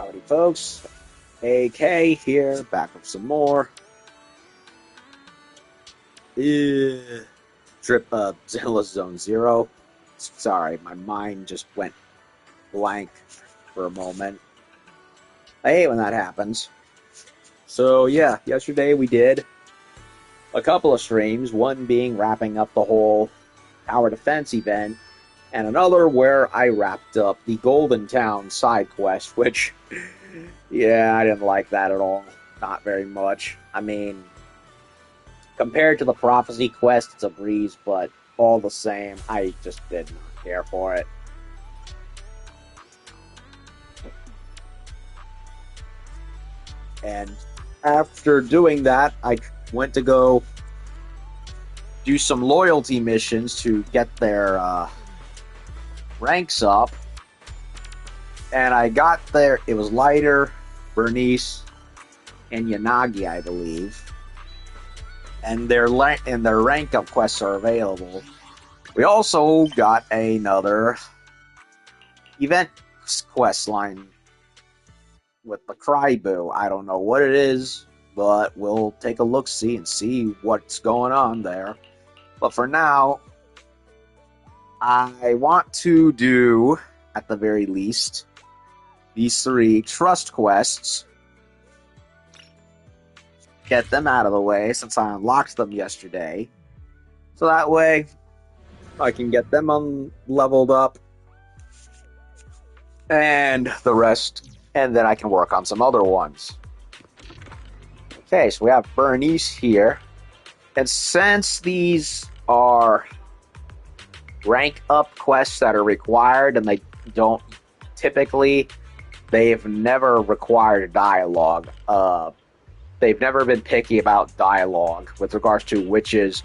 Howdy, folks. AK here, back with some more. Zenless Zone Zero. Sorry, my mind just went blank for a moment. I hate when that happens. So yeah, yesterday we did a couple of streams, one being wrapping up the whole tower defense event, and another where I wrapped up the Golden Town side quest, which, yeah, I didn't like that at all. Not very much. I mean, compared to the Prophecy quest, it's a breeze, but all the same, I just did not care for it. And after doing that, I went to go do some loyalty missions to get their ranks up. And I got there, it was Lighter, Bernice, and Yanagi, I believe. And their rank up quests are available. We also got another event quest line with the Cryboo. I don't know what it is, but we'll take a look-see and see what's going on there. But for now, I want to do, at the very least, these 3 trust quests. Get them out of the way since I unlocked them yesterday. So that way, I can get them leveled up. And the rest, and then I can work on some other ones. Okay, so we have Bernice here. And since these are rank up quests that are required, and they don't typically, they've never required dialogue. They've never been picky about dialogue with regards to which is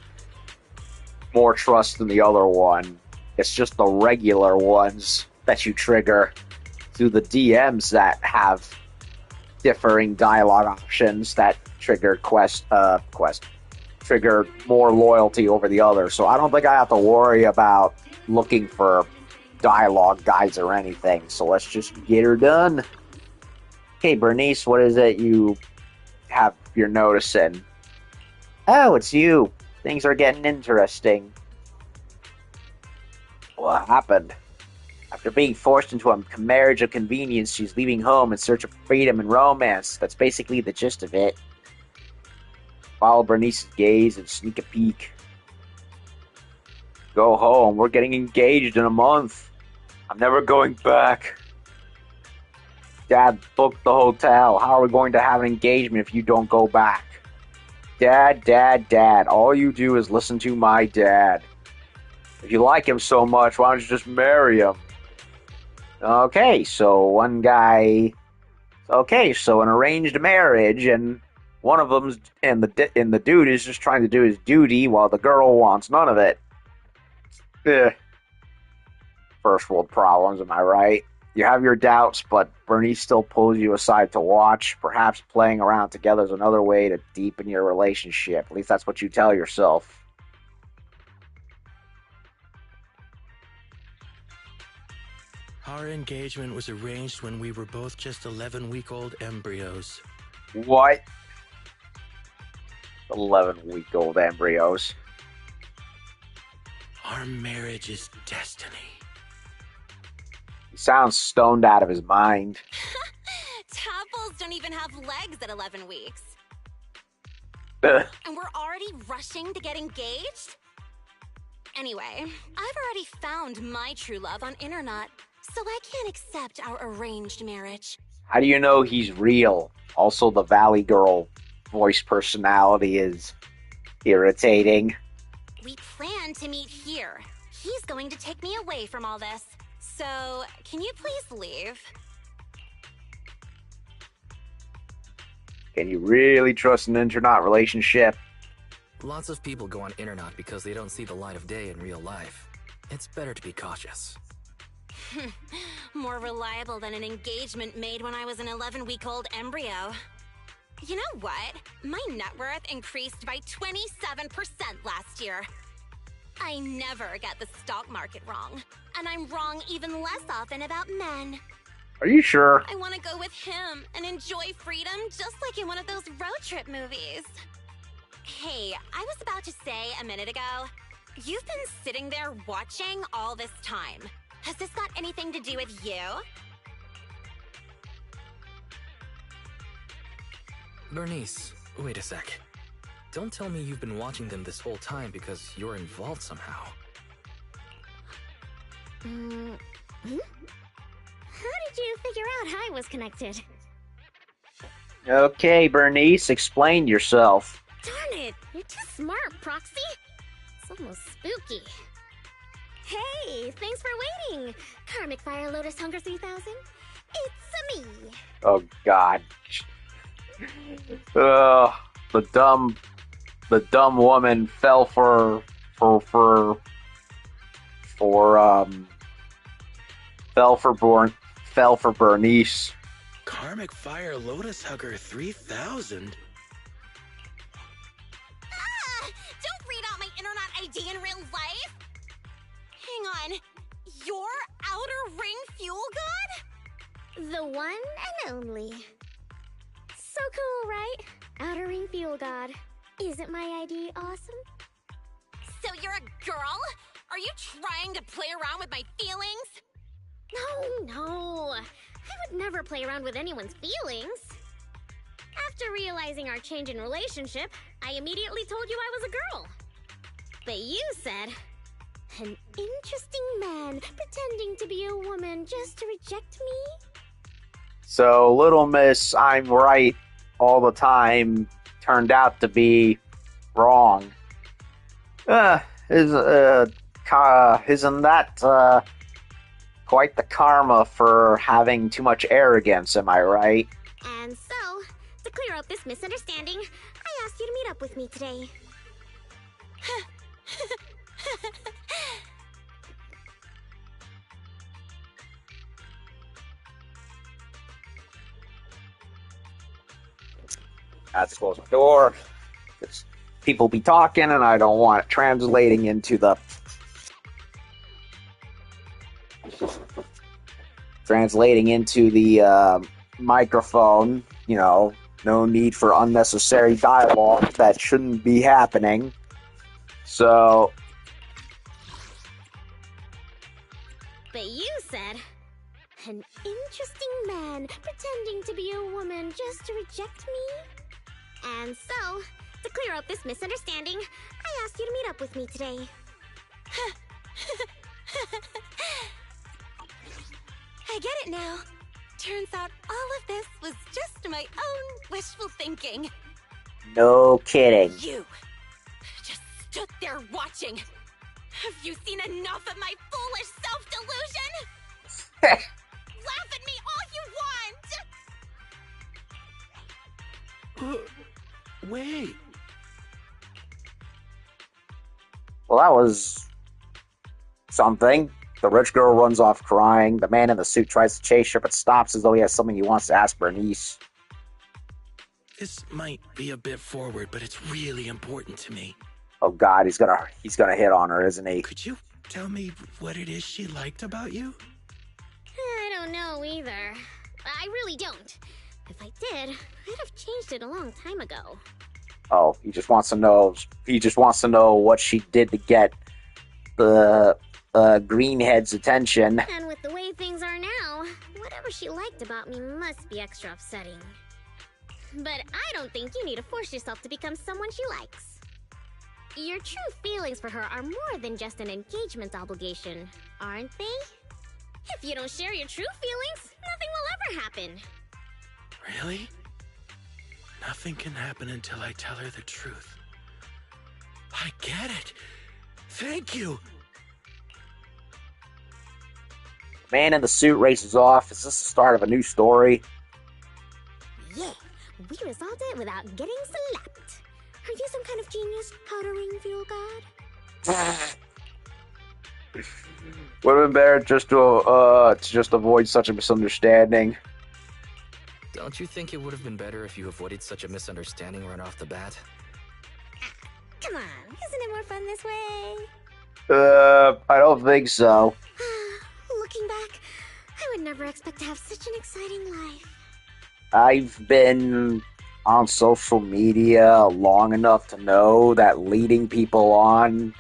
more trust than the other one. It's just the regular ones that you trigger through the DMs that have differing dialogue options that trigger trigger more loyalty over the other. So I don't think I have to worry about looking for dialogue guides or anything. So let's just get her done. Hey Bernice, what is it you're noticing? Oh, it's you. Things are getting interesting. What happened? After being forced into a marriage of convenience, she's leaving home in search of freedom and romance. That's basically the gist of it. Follow Bernice's gaze and sneak a peek. Go home. We're getting engaged in a month. I'm never going back. Dad booked the hotel. How are we going to have an engagement if you don't go back? Dad. All you do is listen to my dad. If you like him so much, why don't you just marry him? Okay, so an arranged marriage, and one of them's and the dude is just trying to do his duty while the girl wants none of it. First world problems, am I right? You have your doubts, but Bernice still pulls you aside to watch. Perhaps playing around together is another way to deepen your relationship. At least that's what you tell yourself. Our engagement was arranged when we were both just 11-week-old embryos. What? 11-week-old embryos. Our marriage is destiny. He sounds stoned out of his mind. Tadpoles don't even have legs at 11 weeks. Ugh. And we're already rushing to get engaged? Anyway, I've already found my true love on internet, so I can't accept our arranged marriage. How do you know he's real? Also, the Valley Girl voice personality is irritating. We plan to meet here. He's going to take me away from all this. So, can you please leave? Can you really trust an internet relationship? Lots of people go on internet because they don't see the light of day in real life. It's better to be cautious. More reliable than an engagement made when I was an 11-week-old embryo. You know what? My net worth increased by 27% last year. I never get the stock market wrong, and I'm wrong even less often about men. Are you sure? I want to go with him and enjoy freedom just like in one of those road trip movies. Hey, I was about to say a minute ago, you've been sitting there watching all this time. Has this got anything to do with you? Bernice, wait a sec. Don't tell me you've been watching them this whole time because you're involved somehow. How did you figure out I was connected? Okay, Bernice, explain yourself. Darn it! You're too smart, Proxy! It's almost spooky. Hey, thanks for waiting! Karmic Fire Lotus Hunger 3000? It's me! Oh, God. The dumb woman fell for Bernice. Karmic Fire Lotus Hugger 3000? Don't read out my internet ID in real life! Hang on, you're Outer Ring Fuel God? The one and only. So cool, right? Outer Ring Fuel God. Isn't my ID awesome? So you're a girl? Are you trying to play around with my feelings? No. I would never play around with anyone's feelings. After realizing our change in relationship, I immediately told you I was a girl. But you said, an interesting man pretending to be a woman just to reject me? So, Little Miss, I'm right all the time, turned out to be wrong. Isn't that quite the karma for having too much arrogance, am I right? And so, to clear up this misunderstanding, I asked you to meet up with me today. I have to close my door. People be talking, and I don't want it translating into the microphone. You know, no need for unnecessary dialogue that shouldn't be happening. So, But you said, an interesting man pretending to be a woman just to reject me? And so, to clear up this misunderstanding, I asked you to meet up with me today. I get it now. Turns out all of this was just my own wishful thinking. no kidding. You just stood there watching. Have you seen enough of my foolish self-delusion? Laugh at me all you want! Wait. Well, that was something. The rich girl runs off crying. The man in the suit tries to chase her, but stops as though he has something he wants to ask Bernice. This might be a bit forward, but it's really important to me. Oh God, he's gonna hit on her, isn't he? Could you tell me what it is she liked about you? I don't know either. I really don't. If I did, I'd have changed it a long time ago. Oh, he just wants to know. He just wants to know what she did to get the greenhead's attention. And with the way things are now, whatever she liked about me must be extra upsetting. But I don't think you need to force yourself to become someone she likes. Your true feelings for her are more than just an engagement obligation, aren't they? If you don't share your true feelings, nothing will ever happen. Really? Nothing can happen until I tell her the truth. I get it. Thank you. Man in the suit races off. Is this the start of a new story? Yeah, we resolved it without getting slapped. Are you some kind of genius, Outer Ring Fuel God? Would have been better just to just avoid such a misunderstanding. Don't you think it would have been better if you avoided such a misunderstanding right off the bat? Come on, isn't it more fun this way? I don't think so. Looking back, I would never expect to have such an exciting life. I've been on social media long enough to know that leading people on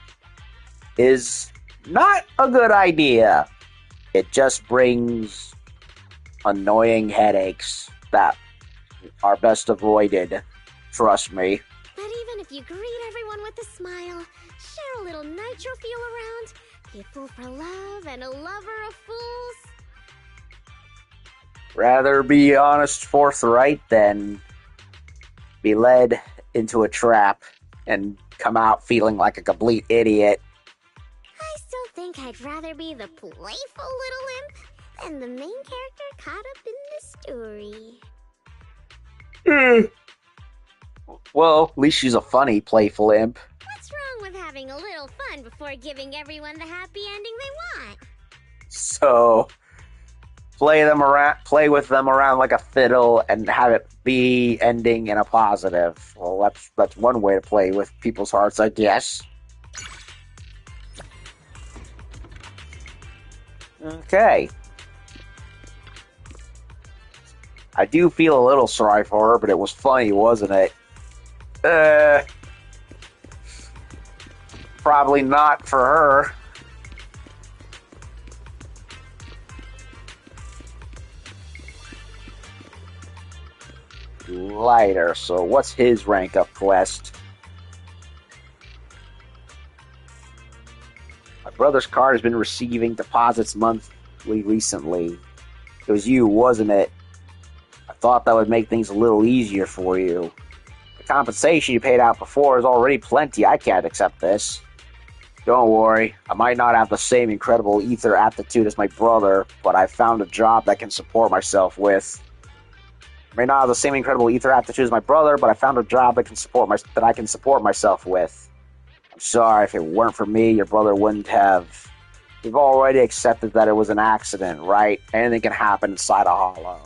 is not a good idea. It just brings annoying headaches that are best avoided. Trust me. But even if you greet everyone with a smile, share a little nitro fuel around, be a fool for love and a lover of fools. Rather be honest, forthright, than be led into a trap and come out feeling like a complete idiot. I still think I'd rather be the playful little imp than the main character caught up in the story. Well, at least she's a funny, playful imp. What's wrong with having a little fun before giving everyone the happy ending they want? So, play with them around like a fiddle and have it be ending in a positive. Well, that's one way to play with people's hearts, I guess. Okay. I do feel a little sorry for her, but it was funny, wasn't it? Probably not for her. Lighter, so what's his rank up quest? My brother's card has been receiving deposits monthly recently. It was you, wasn't it? I thought that would make things a little easier for you. The compensation you paid out before is already plenty. I can't accept this. Don't worry, I might not have the same incredible ether aptitude as my brother, but I found a job that can support myself with. I may not have the same incredible ether aptitude as my brother, but I found a job that I can support myself with. I'm sorry, if it weren't for me, your brother wouldn't have. We've already accepted that it was an accident, right? Anything can happen inside a hollow.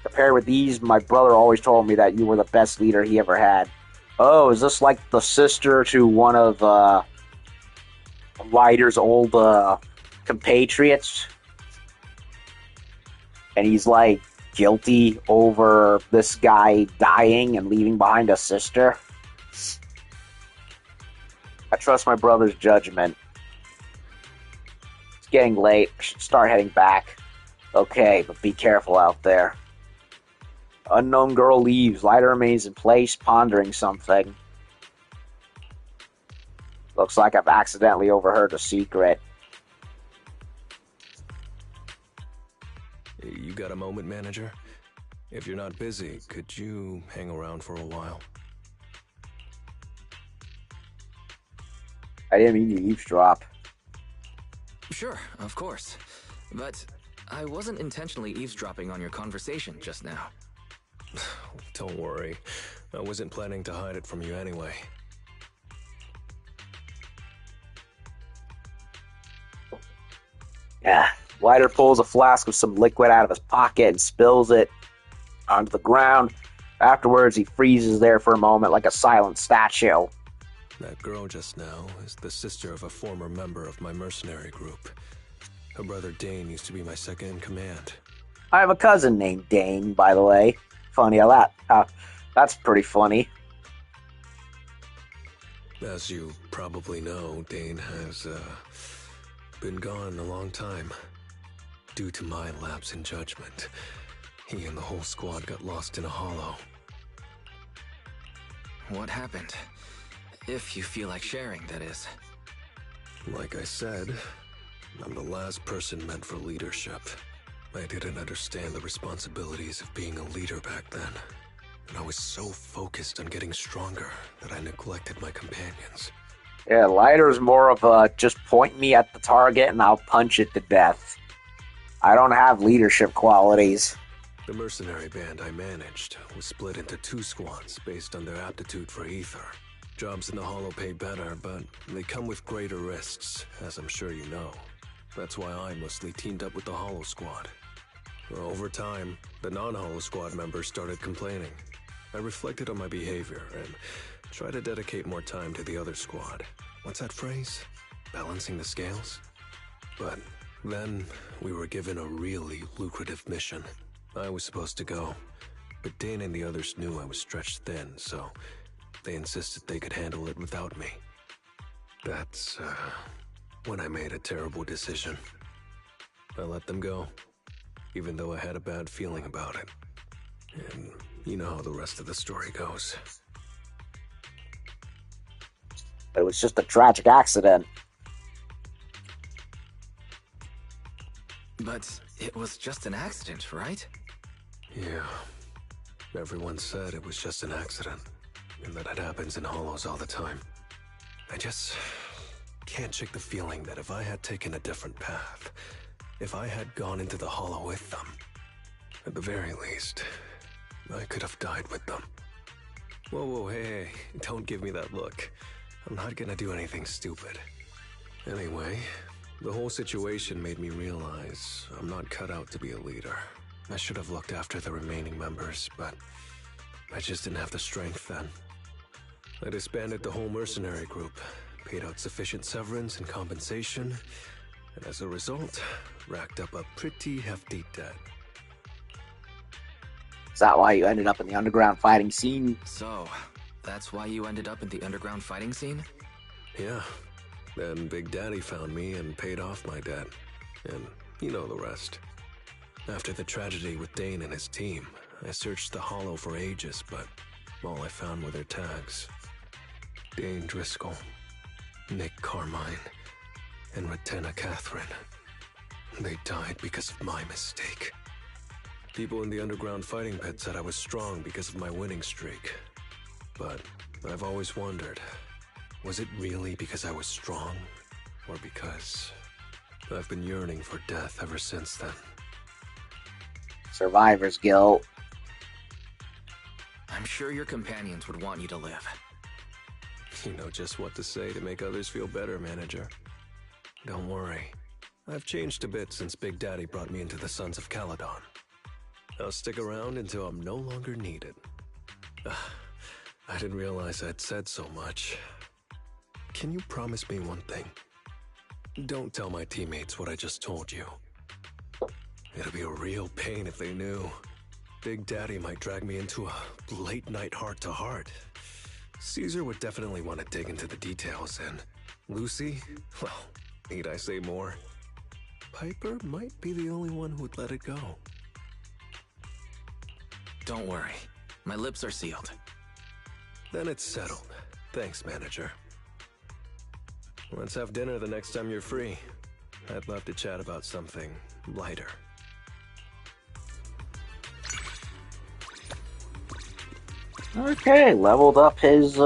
Compared with these, my brother always told me that you were the best leader he ever had. Oh, is this like the sister to one of Ryder's old compatriots? And he's like guilty over this guy dying and leaving behind a sister? I trust my brother's judgment. It's getting late. I should start heading back. Okay, but be careful out there. Unknown girl leaves. Lighter remains in place, pondering something. Looks like I've accidentally overheard a secret. You got a moment, manager? If you're not busy, could you hang around for a while? I didn't mean to eavesdrop. Sure, of course. But I wasn't intentionally eavesdropping on your conversation just now. Don't worry. I wasn't planning to hide it from you anyway. Yeah. Lighter pulls a flask of some liquid out of his pocket and spills it onto the ground. Afterwards, he freezes there for a moment like a silent statue. That girl just now is the sister of a former member of my mercenary group. Her brother Dane used to be my second in command. I have a cousin named Dane, by the way. Funny how that's pretty funny. As you probably know, Dane has been gone a long time. Due to my lapse in judgment, he and the whole squad got lost in a hollow. What happened? If you feel like sharing, that is. Like I said, I'm the last person meant for leadership. I didn't understand the responsibilities of being a leader back then. And I was so focused on getting stronger that I neglected my companions. Yeah, Lighter's more of a just point me at the target and I'll punch it to death. I don't have leadership qualities. The mercenary band I managed was split into 2 squads based on their aptitude for ether. Jobs in the hollow pay better, but they come with greater risks, as I'm sure you know. That's why I mostly teamed up with the hollow squad. Over time, the non-hollow squad members started complaining. I reflected on my behavior and tried to dedicate more time to the other squad. What's that phrase? Balancing the scales? But Then, we were given a really lucrative mission. I was supposed to go, but Dane and the others knew I was stretched thin, so they insisted they could handle it without me. That's, when I made a terrible decision. I let them go, even though I had a bad feeling about it. And you know how the rest of the story goes. It was just a tragic accident. But it was just an accident, right? Yeah. Everyone said it was just an accident, and that it happens in hollows all the time. I just can't shake the feeling that if I had taken a different path, if I had gone into the hollow with them, at the very least, I could have died with them. Whoa, hey, don't give me that look. I'm not gonna do anything stupid. Anyway, the whole situation made me realize I'm not cut out to be a leader. I should have looked after the remaining members, but I just didn't have the strength then. I disbanded the whole mercenary group, paid out sufficient severance and compensation, and as a result, racked up a pretty hefty debt. Is that why you ended up in the underground fighting scene? So, that's why you ended up in the underground fighting scene? Yeah. Then Big Daddy found me and paid off my debt. And you know the rest. After the tragedy with Dane and his team, I searched the Hollow for ages, but all I found were their tags. Dane Driscoll, Nick Carmine, and Ratenna Catherine. They died because of my mistake. People in the underground fighting pit said I was strong because of my winning streak. But I've always wondered, was it really because I was strong? Or because I've been yearning for death ever since then? Survivor's guilt. I'm sure your companions would want you to live. You know just what to say to make others feel better, manager. Don't worry. I've changed a bit since Big Daddy brought me into the Sons of Caledon. I'll stick around until I'm no longer needed. I didn't realize I'd said so much. Can you promise me one thing? Don't tell my teammates what I just told you. It'd be a real pain if they knew. Big Daddy might drag me into a late-night heart-to-heart. Caesar would definitely want to dig into the details, and Lucy, well, need I say more? Piper might be the only one who'd let it go. Don't worry. My lips are sealed. Then it's settled. Thanks, manager. Let's have dinner the next time you're free. I'd love to chat about something lighter. Okay, leveled up his,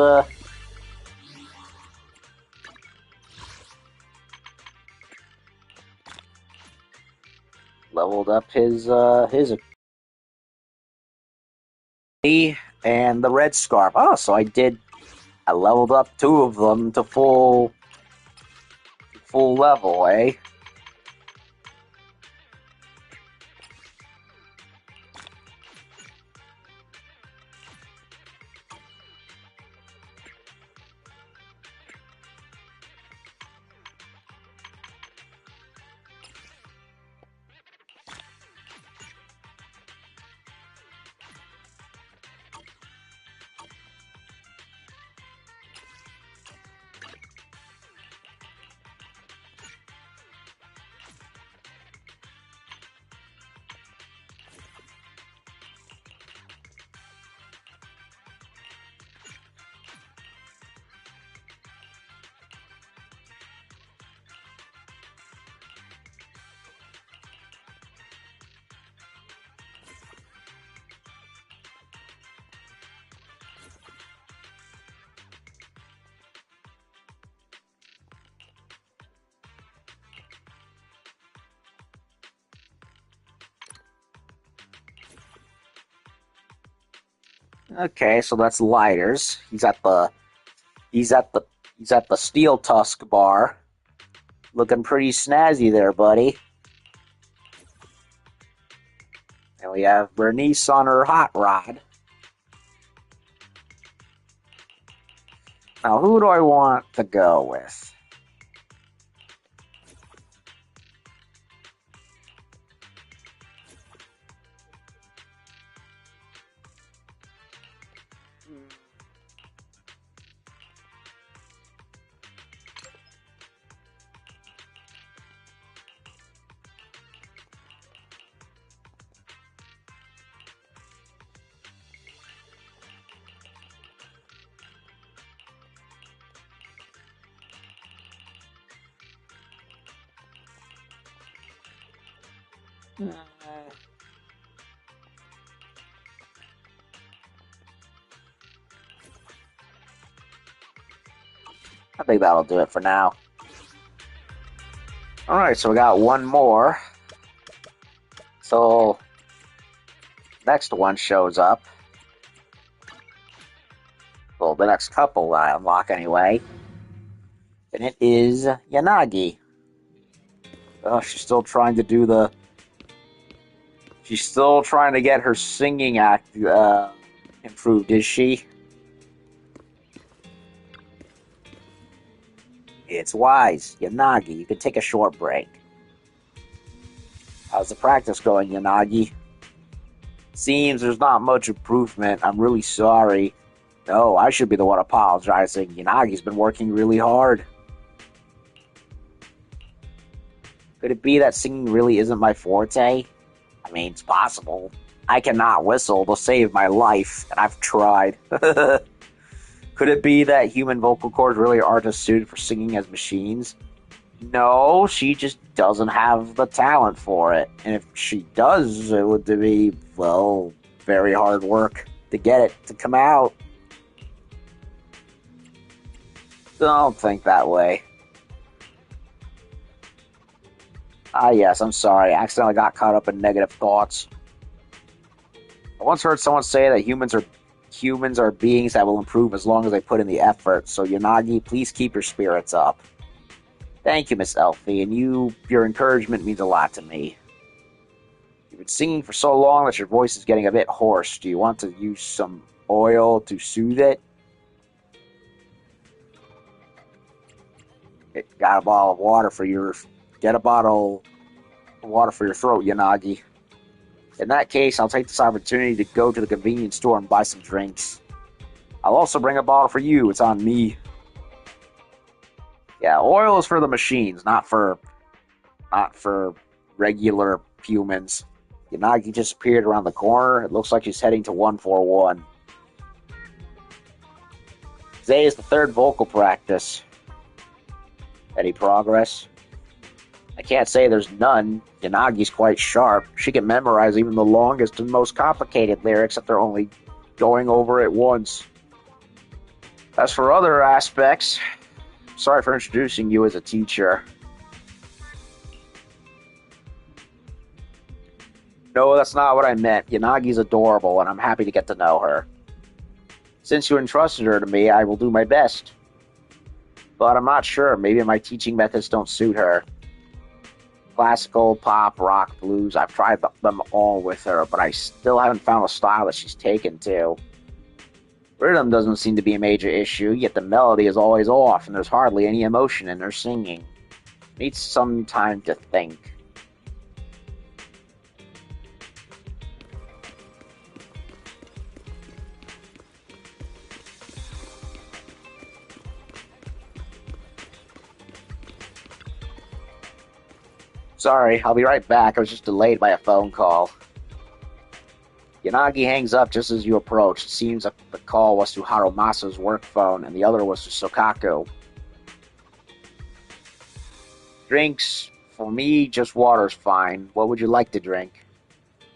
and the red scarf. Oh, so I leveled up 2 of them to full level, eh? Okay, so that's lighters. He's at the steel tusk bar. Looking pretty snazzy there, buddy. And we have Bernice on her hot rod. Now, who do I want to go with? I think that'll do it for now. Alright, so we got one more. So, next one shows up. Well, the next couple I unlock anyway. And it is Yanagi. Oh, she's still trying to do the... She's still trying to get her singing act improved, is she? It's wise. Yanagi, you can take a short break. How's the practice going, Yanagi? Seems there's not much improvement. I'm really sorry. No, I should be the one apologizing. Yanagi's been working really hard. Could it be that singing really isn't my forte? I mean, it's possible. I cannot whistle to save my life, and I've tried. Could it be that human vocal cords really aren't as suited for singing as machines? No, she just doesn't have the talent for it. And if she does, it would be, well, very hard work to get it to come out. Don't think that way. Ah, yes, I'm sorry. I accidentally got caught up in negative thoughts. I once heard someone say that humans are beings that will improve as long as they put in the effort. So, Yanagi, please keep your spirits up. Thank you, Miss Elfie, and your encouragement means a lot to me. You've been singing for so long that your voice is getting a bit hoarse. Do you want to use some oil to soothe it? Got a bottle of water for your... Get a bottle of water for your throat, Yanagi. In that case, I'll take this opportunity to go to the convenience store and buy some drinks. I'll also bring a bottle for you. It's on me. Yeah, oil is for the machines, not for regular humans. Yanagi just appeared around the corner. It looks like she's heading to 141. Today is the third vocal practice. Any progress? I can't say there's none. Yanagi's quite sharp. She can memorize even the longest and most complicated lyrics if they're only going over it once. As for other aspects, sorry for introducing you as a teacher. No, that's not what I meant. Yanagi's adorable, and I'm happy to get to know her. Since you entrusted her to me, I will do my best. But I'm not sure. Maybe my teaching methods don't suit her. Classical, pop, rock, blues, I've tried them all with her, but I still haven't found a style that she's taken to. Rhythm doesn't seem to be a major issue, yet the melody is always off, and there's hardly any emotion in her singing. Needs some time to think. Sorry, I'll be right back. I was just delayed by a phone call. Yanagi hangs up just as you approach. It seems that the call was to Harumasa's work phone, and the other was to Sokaku. Drinks, for me, just water's fine. What would you like to drink?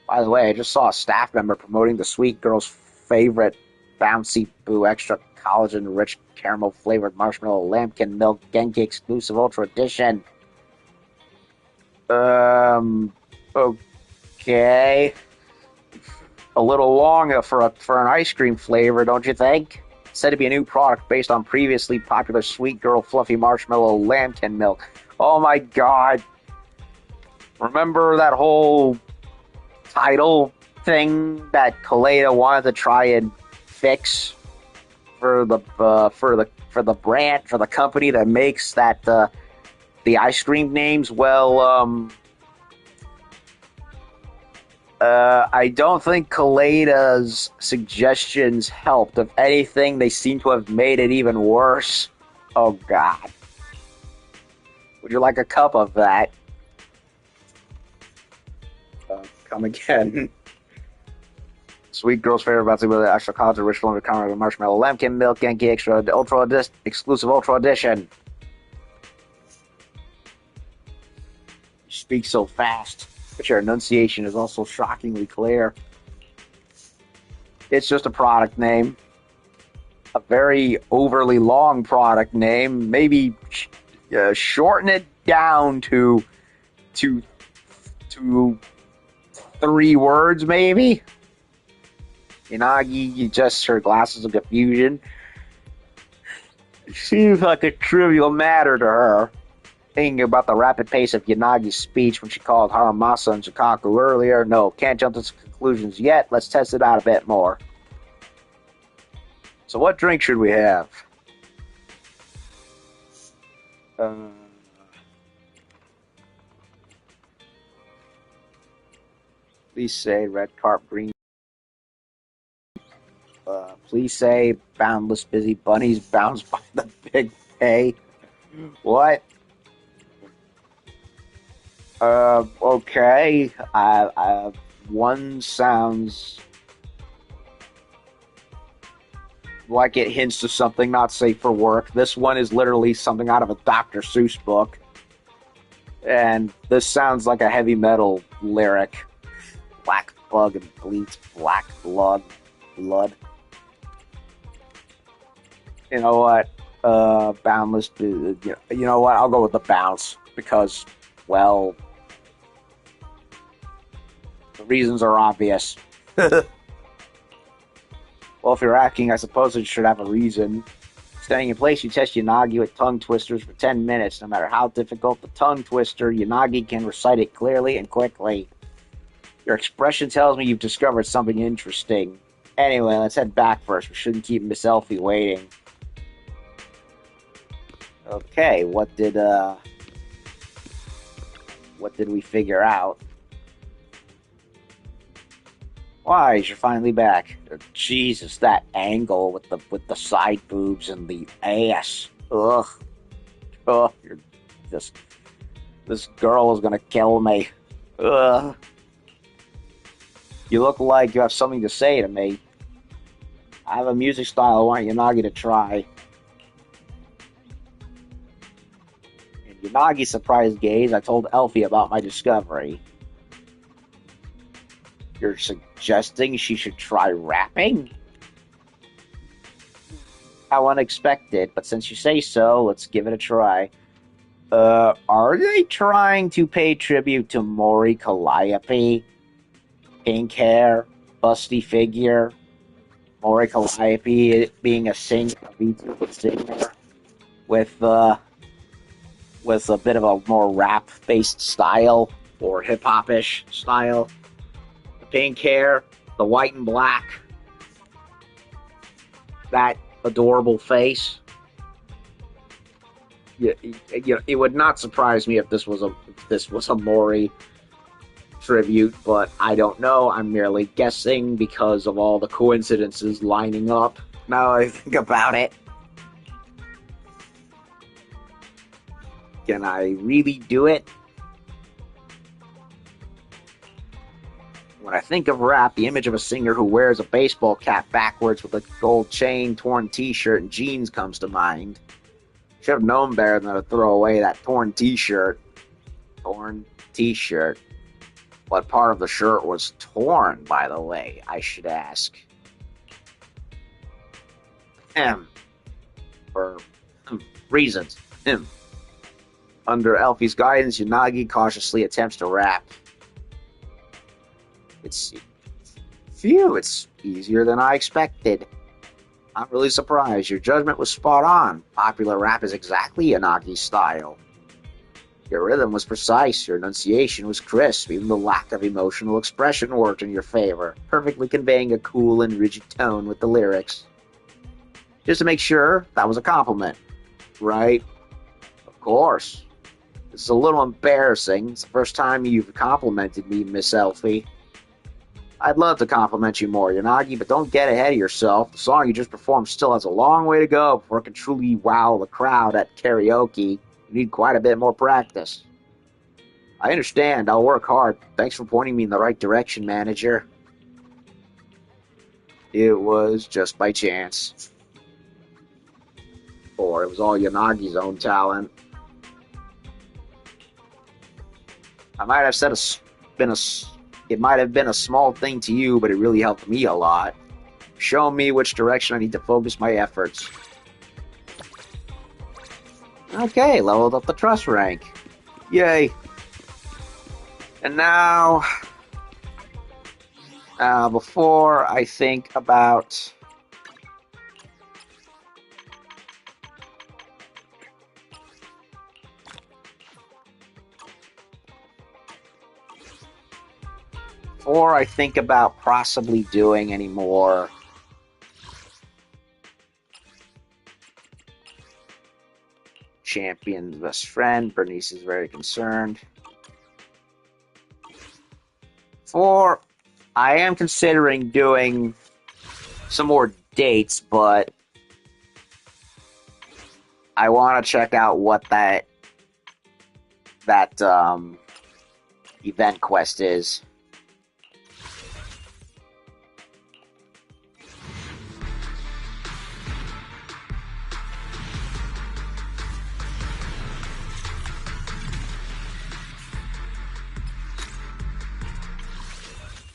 By the way, I just saw a staff member promoting the sweet girl's favorite Bouncy Boo Extra Collagen-rich caramel-flavored marshmallow lambkin milk Genki exclusive Ultra Edition. Okay. A little long for an ice cream flavor, don't you think? Said to be a new product based on previously popular Sweet Girl Fluffy Marshmallow Lambkin Milk. Oh my god. Remember that whole title thing that Kaleda wanted to try and fix for the brand, for the company that makes that the ice cream names? Well, I don't think Kaleda's suggestions helped. If anything, they seem to have made it even worse. Oh, God. Would you like a cup of that? Come again. Sweet girl's favorite about the extra college original under counter with marshmallow lambkin milk Yankee extra exclusive ultra edition. You speak so fast, but your enunciation is also shockingly clear. It's just a product name. A very overly long product name. Maybe shorten it down to 3 words, maybe. Yanagi adjusts her glasses of confusion. It seems like a trivial matter to her. Thinking about the rapid pace of Yanagi's speech when she called Haramasa and Shikaku earlier. No, can't jump to conclusions yet. Let's test it out a bit more. So what drink should we have? Please say red carp green. Please say boundless busy bunnies bounced by the big pay. What? Okay. One sounds like it hints to something not safe for work. This one is literally something out of a Dr. Seuss book. And this sounds like a heavy metal lyric. Black bug and bleeds black blood. You know what? Boundless. You know what? I'll go with the bounce because, well, the reasons are obvious. Well, if you're asking, I suppose it should have a reason. Staying in place, you test Yanagi with tongue twisters for 10 minutes. No matter how difficult the tongue twister, Yanagi can recite it clearly and quickly. Your expression tells me you've discovered something interesting. Anyway, let's head back first. We shouldn't keep Miss Elfie waiting. Okay, what did we figure out? Why, you're finally back. Jesus, that angle with the side boobs and the ass. Ugh. Oh, this girl is gonna kill me. Ugh. You look like you have something to say to me. I have a music style I want Yanagi to try. In Yanagi's surprised gaze, I told Elfie about my discovery. You're suggesting she should try rapping? How unexpected, but since you say so, let's give it a try. Are they trying to pay tribute to Mori Calliope? Pink hair, busty figure, Mori Calliope being a singer with a bit of a more rap-based style or hip-hop-ish style. The pink hair, the white and black, that adorable face. It would not surprise me if this was a Mori tribute, but I don't know. I'm merely guessing because of all the coincidences lining up. Now I think about it. Can I really do it? When I think of rap, the image of a singer who wears a baseball cap backwards with a gold chain, torn t-shirt, and jeans comes to mind. Should have known better than to throw away that torn t-shirt. Torn t-shirt. What part of the shirt was torn, by the way, I should ask. For reasons. Under Elfie's guidance, Yanagi cautiously attempts to rap. It's easier than I expected. I'm really surprised. Your judgment was spot on. Popular rap is exactly Yanagi's style. Your rhythm was precise, your enunciation was crisp, even the lack of emotional expression worked in your favor, perfectly conveying a cool and rigid tone with the lyrics. Just to make sure, that was a compliment, right? Of course. This is a little embarrassing. It's the first time you've complimented me, Miss Elfie. I'd love to compliment you more, Yanagi, but don't get ahead of yourself. The song you just performed still has a long way to go before it can truly wow the crowd at karaoke. You need quite a bit more practice. I understand. I'll work hard. Thanks for pointing me in the right direction, manager. It was just by chance. Or it was all Yanagi's own talent. I might have said it might have been a small thing to you, but it really helped me a lot. Show me which direction I need to focus my efforts. Okay, leveled up the trust rank. Yay. And now, before I think about... Before I think about possibly doing any more Champion's best friend, Bernice is very concerned. I am considering doing some more dates, but I want to check out what that event quest is.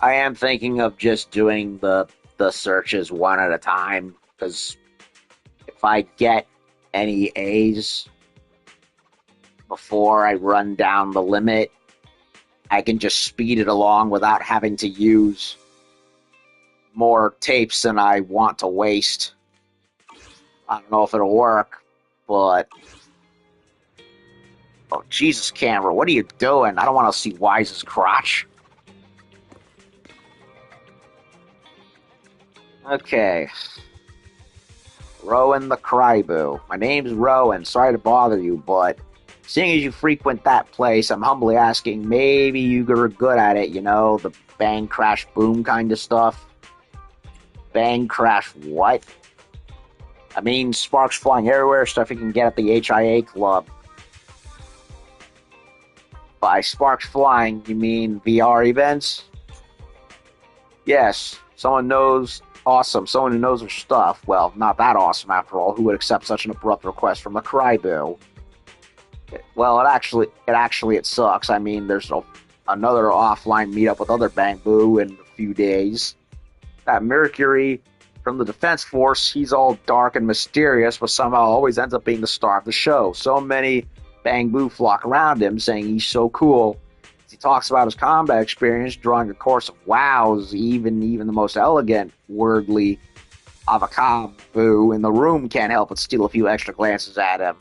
I am thinking of just doing the searches one at a time, because if I get any A's before I run down the limit, I can just speed it along without having to use more tapes than I want to waste. I don't know if it'll work, but... Oh, Jesus, camera, what are you doing? I don't want to see Wise's crotch. Okay. Rowan the Cryboo. My name's Rowan. Sorry to bother you, but seeing as you frequent that place, I'm humbly asking, maybe you're good at it, you know, the bang, crash, boom kind of stuff. Bang, crash, what? I mean, sparks flying everywhere, stuff you can get at the HIA club. By sparks flying, you mean VR events? Yes, someone knows... Awesome. Someone who knows their stuff. Well, not that awesome after all. Who would accept such an abrupt request from a Cryboo? Well, it sucks. I mean, there's another offline meetup with other Bang Boo in a few days. That Mercury from the Defense Force, he's all dark and mysterious, but somehow always ends up being the star of the show. So many Bang Boo flock around him, saying he's so cool. He talks about his combat experience, drawing a course of wows, even the most elegant, wordly avocado in the room can't help but steal a few extra glances at him.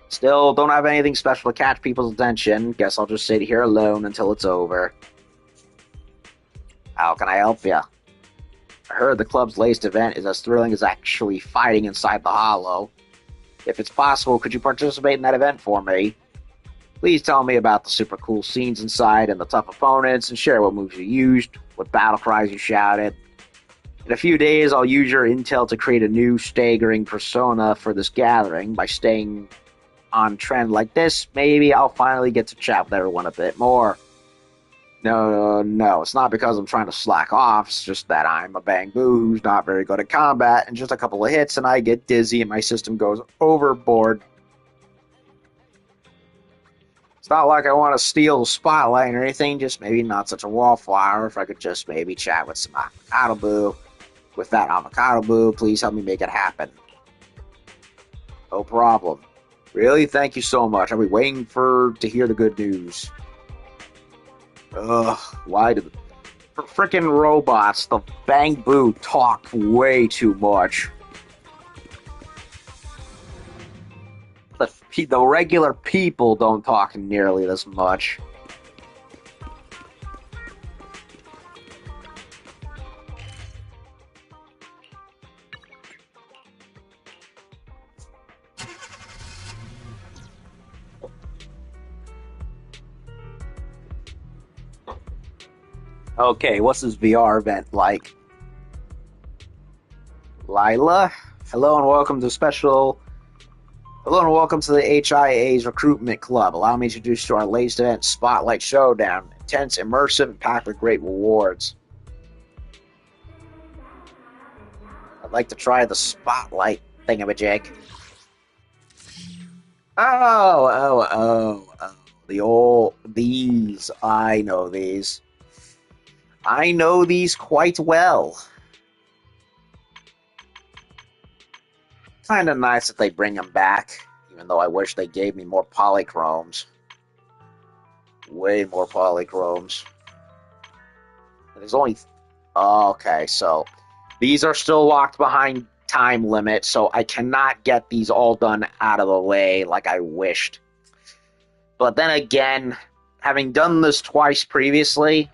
Still, don't have anything special to catch people's attention. Guess I'll just sit here alone until it's over. How can I help you? I heard the club's latest event is as thrilling as actually fighting inside the Hollow. If it's possible, could you participate in that event for me? Please tell me about the super cool scenes inside and the tough opponents, and share what moves you used, what battle cries you shouted. In a few days, I'll use your intel to create a new, staggering persona for this gathering. By staying on trend like this, maybe I'll finally get to chat with everyone a bit more. No, it's not because I'm trying to slack off, it's just that I'm a Bang Boo who's not very good at combat, and just a couple of hits and I get dizzy and my system goes overboard. It's not like I want to steal the spotlight or anything, just maybe not such a wallflower. If I could just maybe chat with some Avocado Boo. With that Avocado Boo, please help me make it happen. No problem. Really? Thank you so much. I'll be waiting to hear the good news. Ugh, why do the frickin' robots, the Bang Boo, talk way too much? The regular people don't talk nearly this much. Okay, what's this VR event like? Lila? Hello and welcome to special. Hello and welcome to the HIA's Recruitment Club. Allow me to introduce you to our latest event, Spotlight Showdown. Intense, immersive, and packed with great rewards. I'd like to try the Spotlight thingamajig. Oh. These. I know these. I know these quite well. Kind of nice that they bring them back, even though I wish they gave me more polychromes. Way more polychromes. There's only... Okay, so these are still locked behind time limit, so I cannot get these all done out of the way like I wished. But then again, having done this twice previously,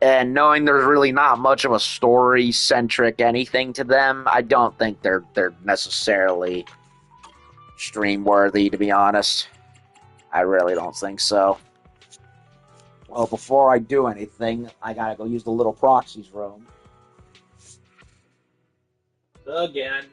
and knowing there's really not much of a story-centric anything to them, I don't think they're necessarily stream-worthy, to be honest. I really don't think so. Well, before I do anything, I gotta go use the little proxies room. Again.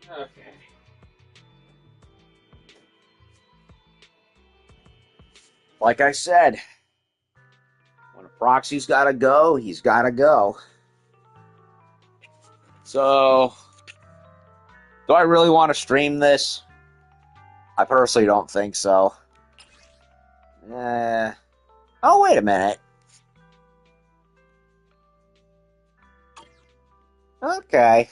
Okay. Like I said, when a proxy's gotta go, he's gotta go. So, do I really want to stream this? I personally don't think so. Oh, wait a minute. Okay.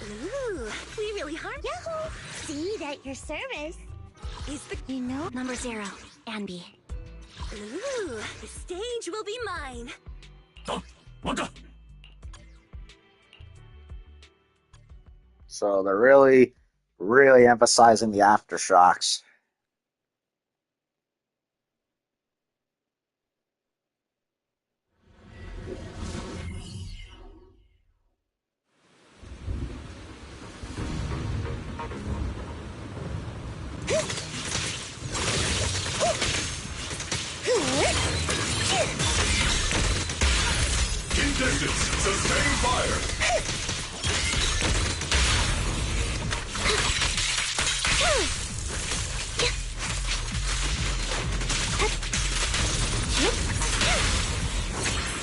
Ooh, we really harmed Yahoo! See, at your service. Is the number 0, Anby. Ooh, the stage will be mine. So they're really, really emphasizing the aftershocks. In distance, sustain fire.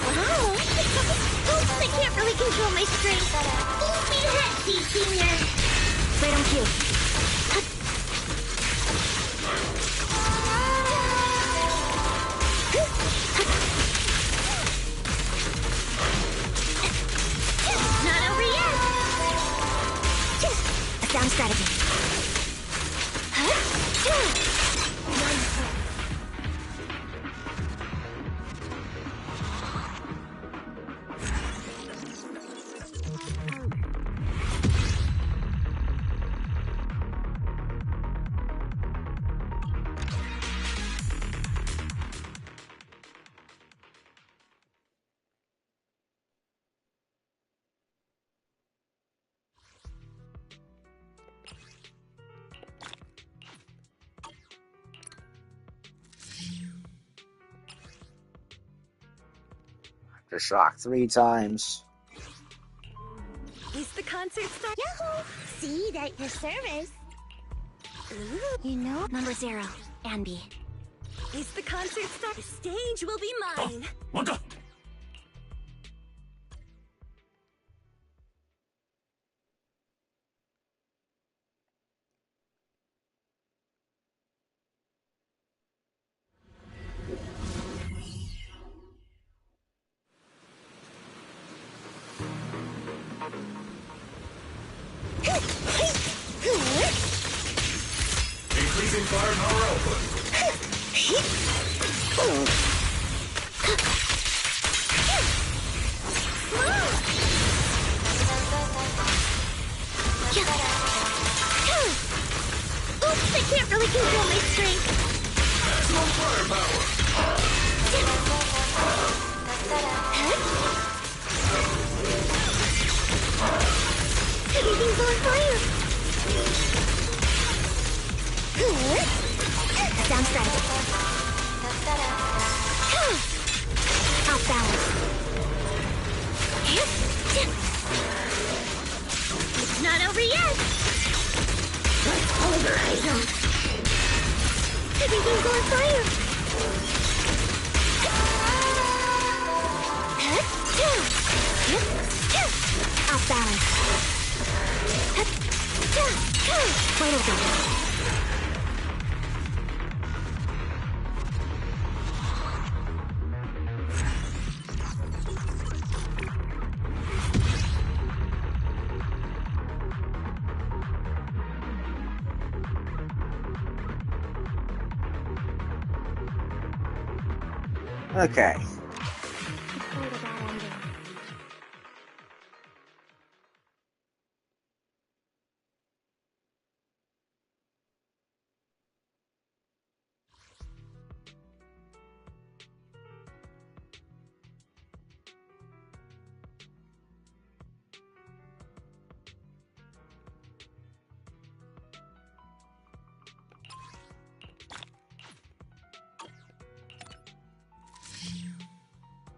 Wow! Oops, I can't really control my strength. Full speed ahead, Senior. Right on cue. Not over yet. A sound strategy. Aftershock 3 times. Is the concert start? Yahoo! See, that your service. You know? Number 0, Anby. Is the concert start? The stage will be mine. Wanda! Increasing firepower output. Oops, I can't really control my strength. Maximum firepower. Everything's on fire. Sound strategy. Off balance. It's not over yet. Let's pulverize them. Everything's on fire. Off balance. Wide open. Okay.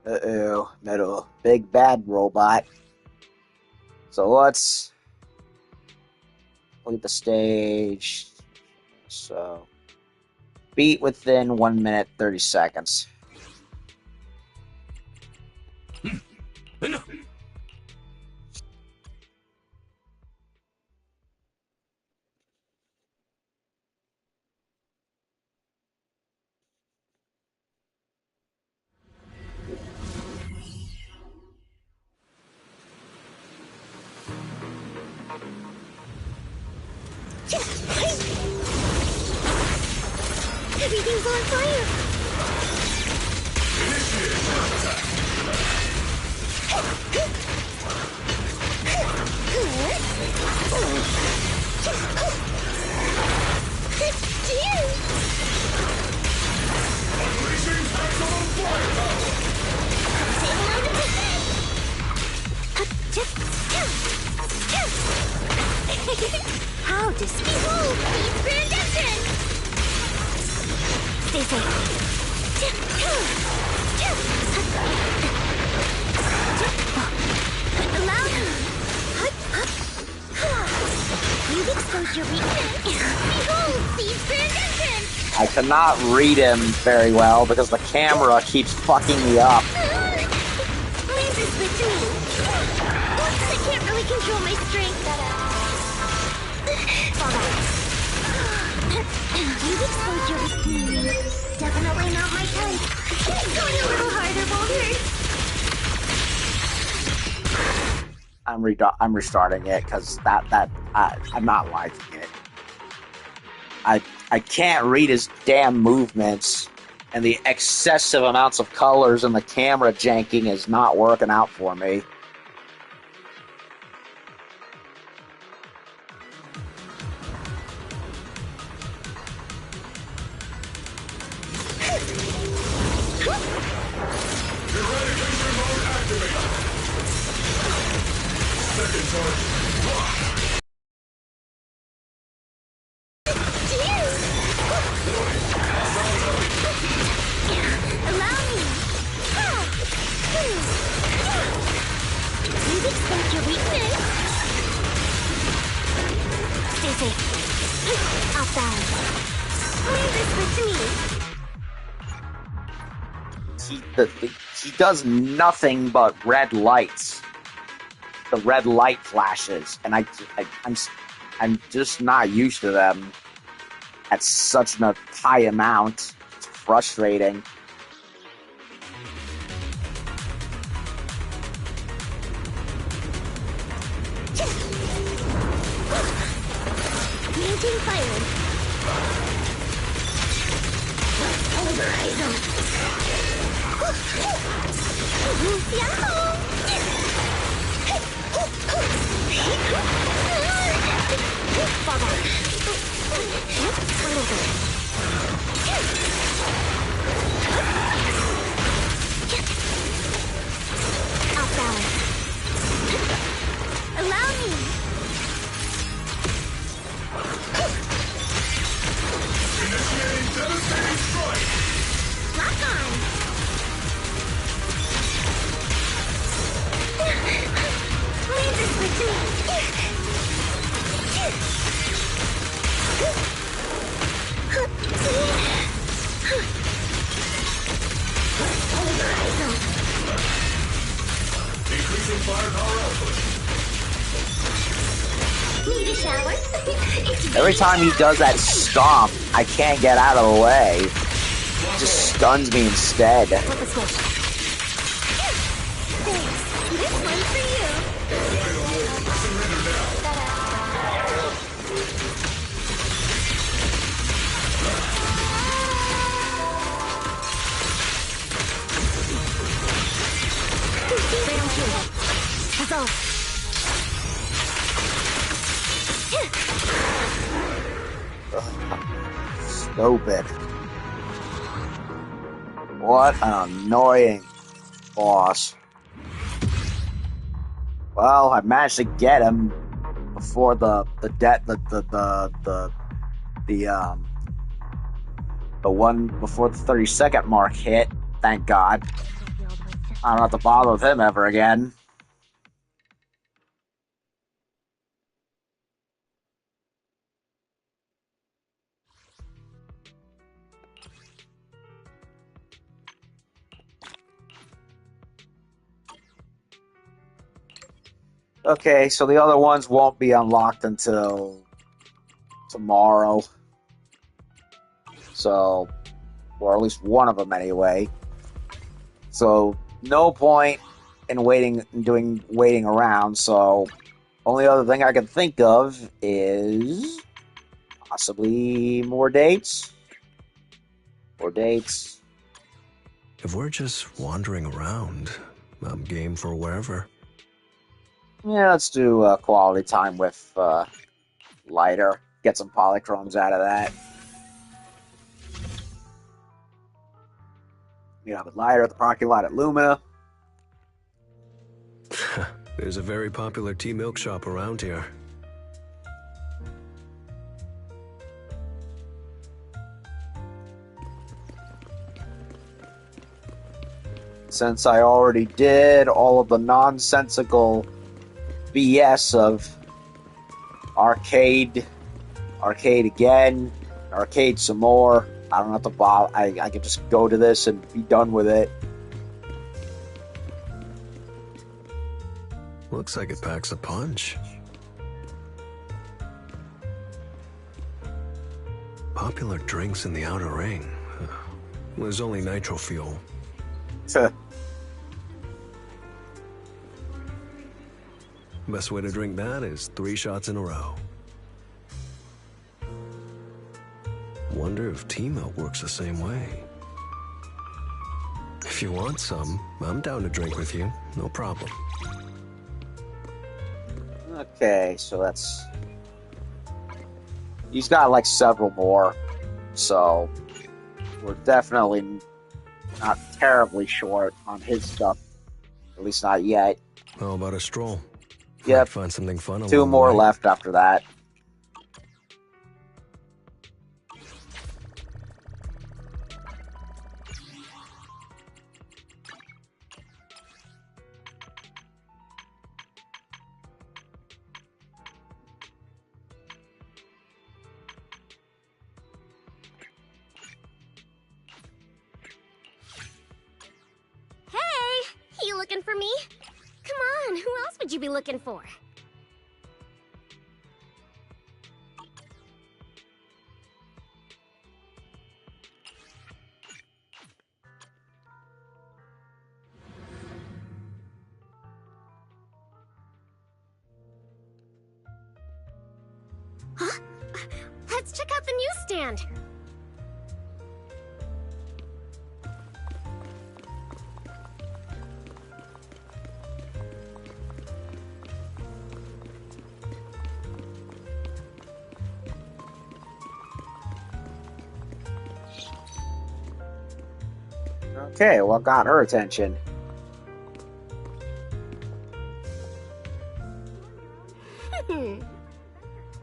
Uh-oh, metal big bad robot. So let's complete the stage. So beat within 1 minute 30 seconds. Everything's on fire. Initiate attack. practice. Behold, deep rendition! Stay safe. Allow me. You've exposed your weakness. Behold, deep rendition! I cannot read him very well because the camera keeps fucking me up. Laser switch to me. Oops, I can't really control my strength. Fall back. You've exposed your weakness. Definitely not my type. Going a little harder won't hurt. I'm restarting it because I'm not liking it. I can't read his damn movements, and the excessive amounts of colors and the camera janking is not working out for me. Eradication mode activated. Second target. Allow me. You've exposed your weakness. Stay safe. Off balance. Laser switch to me. He does nothing but red lights. The red light flashes, and I'm just not used to them at such a high amount. It's frustrating. Maintain fire. Horizon. Fall back. Off balance. Allow me. Initiating devastating strike. Lock on. Laser switch. Increasing firepower output. Need a shower? Every time he does that stomp, I can't get out of the way. It just stuns me instead. Flip a switch. Thanks. This one's for you. Surrender now. Freedom shield. Dissolve. Stupid. What an annoying boss. Well, I managed to get him before the one before the 30-second mark hit. Thank God. I don't have to bother with him ever again. Okay, so the other ones won't be unlocked until tomorrow. So, or at least one of them anyway. So, no point in waiting around. So, only other thing I can think of is possibly more dates. More dates. If we're just wandering around, I'm game for wherever. Yeah, let's do quality time with Lighter. Get some polychromes out of that. Meet up with Lighter at the parking lot at Lumina. There's a very popular tea milk shop around here. since I already did all of the nonsensical BS of arcade again, arcade some more. I don't have to bother. I can just go to this and be done with it. Looks like it packs a punch. Popular drinks in the outer ring. There's only nitro fuel. Best way to drink that is 3 shots in a row. Wonder if team-up works the same way. If you want some, I'm down to drink with you. No problem. Okay, so that's... He's got like several more, so we're definitely not terribly short on his stuff. At least not yet. How about a stroll? Yep. Might find something fun 2 along the more way. left after that. Hey, you looking for me? Come on, who else would you be looking for? Huh? Let's check out the newsstand. Okay, what got her attention?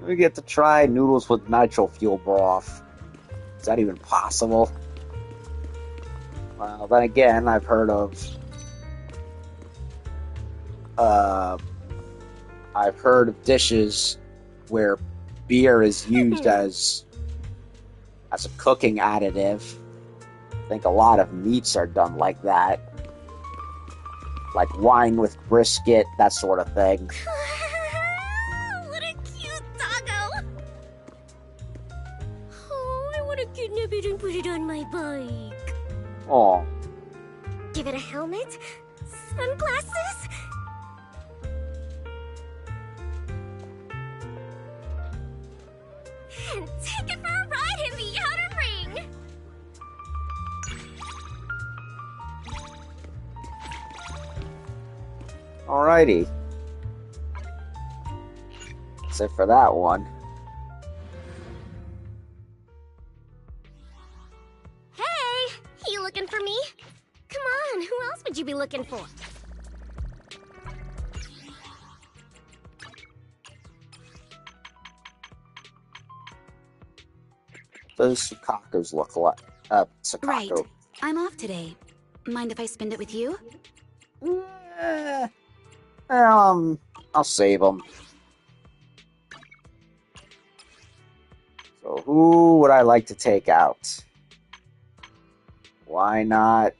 We get to try noodles with nitro fuel broth. Is that even possible? Well, then again, I've heard of dishes where beer is used as a cooking additive. I think a lot of meats are done like that. Like wine with brisket, that sort of thing. What a cute doggo! Oh, I want to kidnap it and put it on my bike. Oh, Give it a helmet, sunglasses. And take it for a ride in the outer ring. alrighty. That's it for that one. Hey, you looking for me? Come on, who else would you be looking for? Those Sukakus look like Sukaku. Right. I'm off today. Mind if I spend it with you? Eh, I'll save them. So who would I like to take out? Why not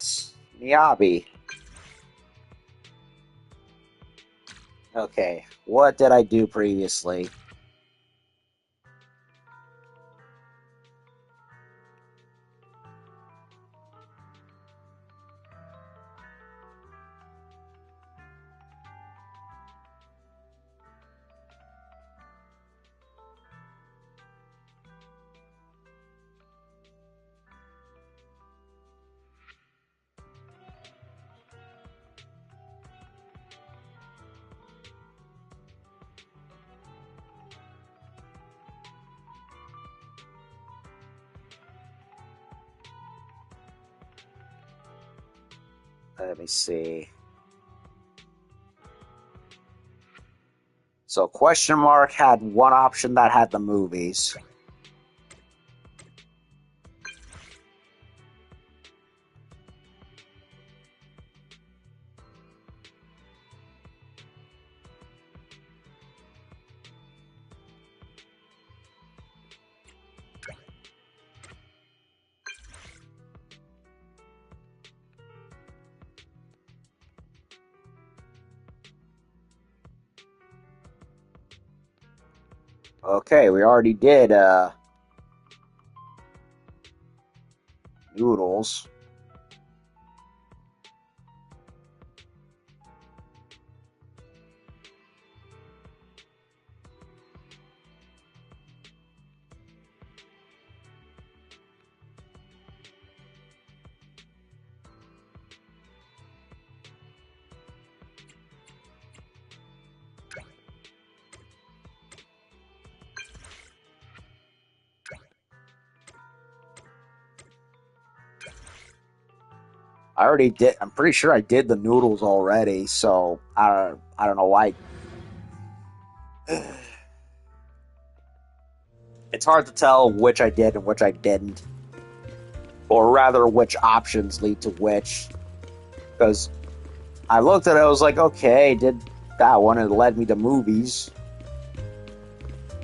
Miyabi? Okay, what did I do previously? Let me see. So question mark had one option that had the movies. Okay, we already did, noodles. I already did. I'm pretty sure I did the noodles already, so I don't know why. It's hard to tell which I did and which I didn't, or rather, which options lead to which. Because I looked at it, I was like, okay, I did that one, and it led me to movies,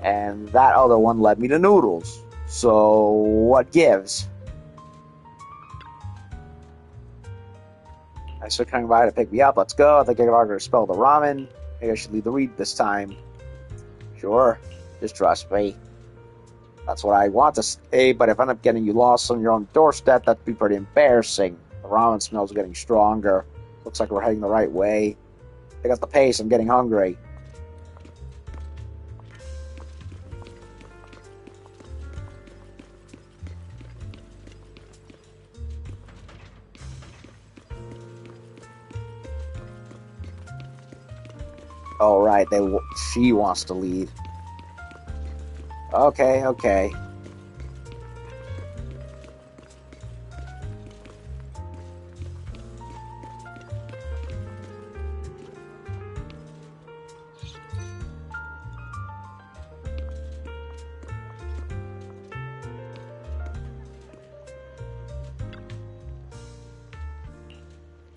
and that other one led me to noodles. So what gives? I started coming by to pick me up. Let's go. I think I can order to spell the ramen. Maybe I should leave the read this time. Sure. Just trust me. That's what I want to say, but if I end up getting you lost on your own doorstep, that'd be pretty embarrassing. The ramen smells getting stronger. Looks like we're heading the right way. Pick up the pace. I'm getting hungry. Oh, right. She wants to lead. Okay, okay.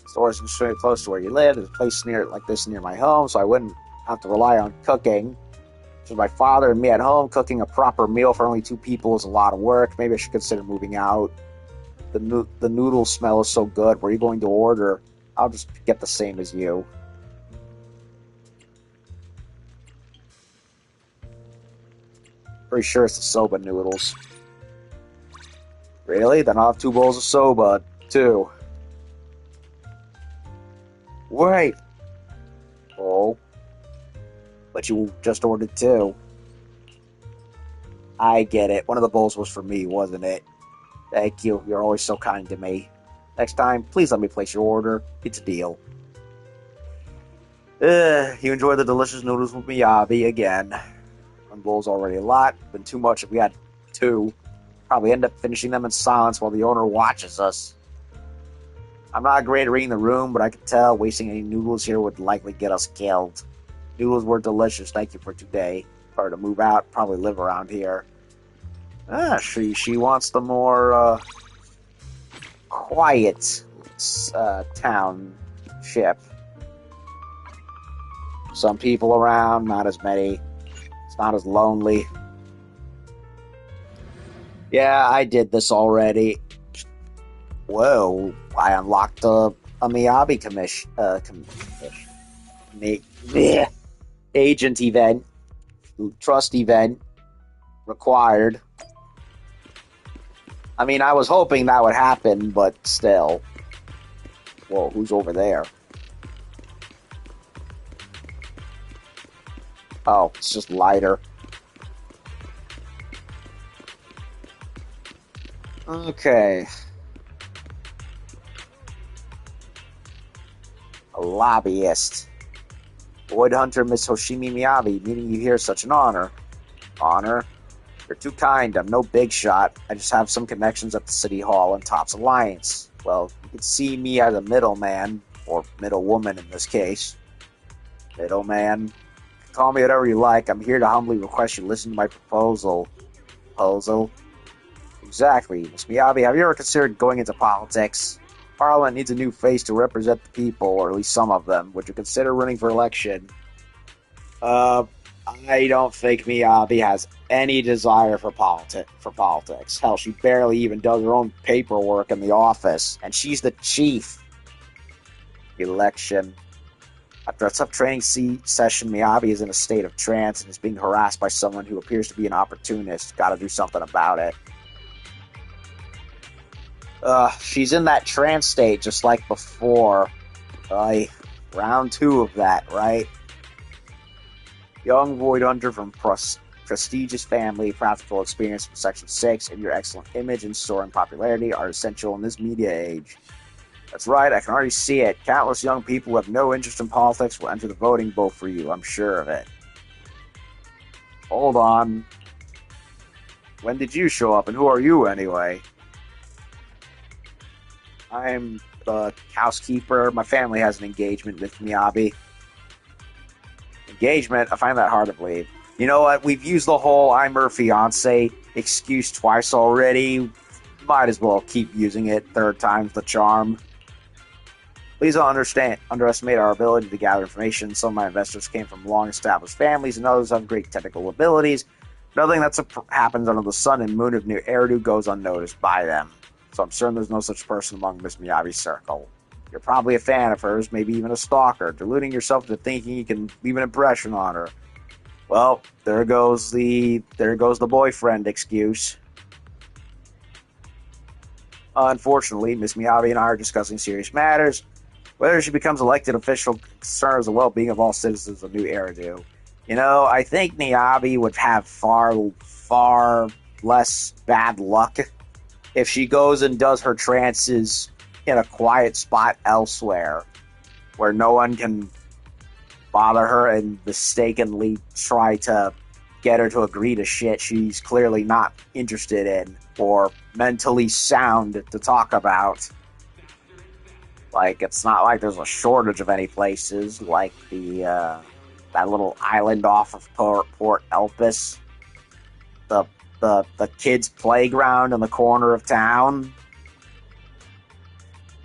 Stores extremely close to where you live. There's a place like this near my home, so I wouldn't have to rely on cooking. So my father and me at home, cooking a proper meal for only 2 people is a lot of work. Maybe I should consider moving out. The noodle smell is so good. Where are you going to order? I'll just get the same as you. Pretty sure it's the soba noodles. Really? Then I'll have 2 bowls of soba, too. Wait. Oh. But you just ordered 2. I get it. One of the bowls was for me, wasn't it? Thank you. You're always so kind to me. Next time, please let me place your order. It's a deal. You enjoy the delicious noodles with Miyabi again. 1 bowl's already a lot. Been too much if we had 2. Probably end up finishing them in silence while the owner watches us. I'm not great at reading the room, but I could tell wasting any noodles here would likely get us killed. Noodles were delicious. Thank you for today. If I were to move out, probably live around here. She wants the more quiet township. Some people around, not as many. It's not as lonely. Yeah, I did this already. Whoa, I unlocked a Miyabi agent event. Trust event. Required. I mean, I was hoping that would happen, but still. Whoa, who's over there? Oh, it's just lighter. Okay. A lobbyist. Void Hunter Miss Hoshimi Miyabi, meeting you here is such an honor. Honor? You're too kind. I'm no big shot. I just have some connections at the City Hall and Topps Alliance. Well, you can see me as a middleman, or middlewoman in this case. Middleman. Call me whatever you like. I'm here to humbly request you listen to my proposal. Proposal? Exactly. Miss Miyabi, have you ever considered going into politics? Parliament needs a new face to represent the people, or at least some of them. Would you consider running for election? I don't think Miyabi has any desire for politics. Hell, she barely even does her own paperwork in the office, and she's the chief. Election. After a tough training session, Miyabi is in a state of trance and is being harassed by someone who appears to be an opportunist. Gotta do something about it. She's in that trance state just like before. Round 2 of that, right? Young Void Hunter from prestigious family, practical experience from Section 6, and your excellent image and soaring popularity are essential in this media age. That's right, I can already see it. Countless young people who have no interest in politics will enter the voting booth for you, I'm sure of it. Hold on. When did you show up, and who are you, anyway? I'm the housekeeper. My family has an engagement with Miyabi. Engagement? I find that hard to believe. You know what? We've used the whole I'm her fiance excuse twice already. Might as well keep using it. Third time's the charm. Please don't underestimate our ability to gather information. Some of my investors came from long-established families, and others have great technical abilities. Nothing that happens under the sun and moon of New Eridu goes unnoticed by them. So I'm certain there's no such person among Miss Miyabi's circle. You're probably a fan of hers, maybe even a stalker, deluding yourself into thinking you can leave an impression on her. Well, there goes the boyfriend excuse. Unfortunately, Miss Miyabi and I are discussing serious matters. Whether she becomes elected official concerns the well-being of all citizens of New Eridu. You know, I think Miyabi would have far less bad luck if she goes and does her trances in a quiet spot elsewhere, where no one can bother her and mistakenly try to get her to agree to shit she's clearly not interested in or mentally sound to talk about. Like, it's not like there's a shortage of any places, like that little island off of Port Elpis, the kids' playground in the corner of town.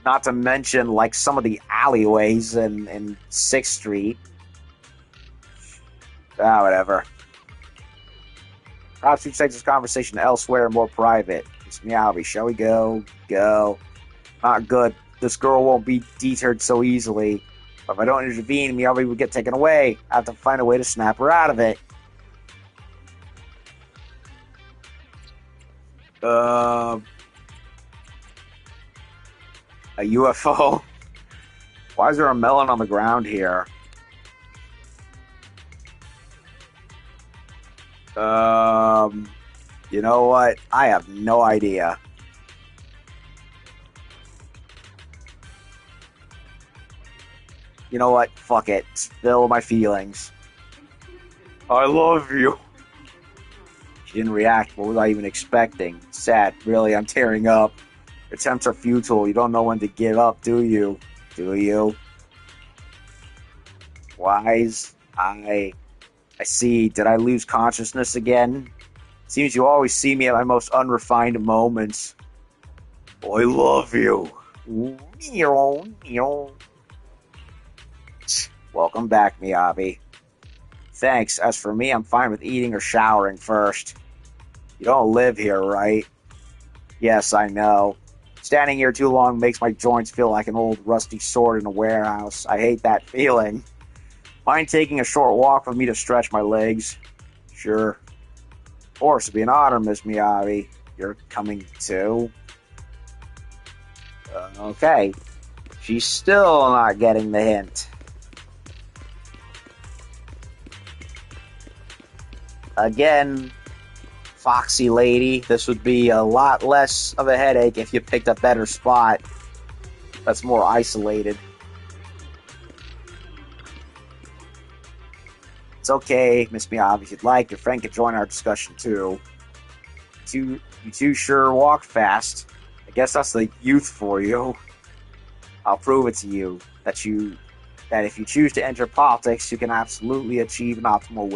Not to mention, like, some of the alleyways in 6th Street. Whatever. Perhaps we should take this conversation elsewhere, more private. Miss Miyabi, shall we go? Go. Not good. This girl won't be deterred so easily. But if I don't intervene, Miyabi would get taken away. I have to find a way to snap her out of it. A UFO? Why is there a melon on the ground here? You know what? I have no idea. You know what? Fuck it. Spill my feelings. I love you. She didn't react. What was I even expecting? Sad. Really, I'm tearing up. Attempts are futile. You don't know when to give up, do you? Do you? Wise. I see. Did I lose consciousness again? Seems you always see me at my most unrefined moments. Oh, I love you. Welcome back, Miyabi. Thanks. As for me, I'm fine with eating or showering first. You don't live here, right? Yes, I know. Standing here too long makes my joints feel like an old rusty sword in a warehouse. I hate that feeling. Mind taking a short walk with me to stretch my legs? Sure. Of course, it'd be an honor, Miss Miyabi. You're coming too? Okay. She's still not getting the hint. Again, foxy lady, this would be a lot less of a headache if you picked a better spot that's more isolated. It's okay, Miss Miyabi, if you'd like. Your friend could join our discussion too. You two sure walk fast. I guess that's the youth for you. I'll prove it to you that if you choose to enter politics, you can absolutely achieve an optimal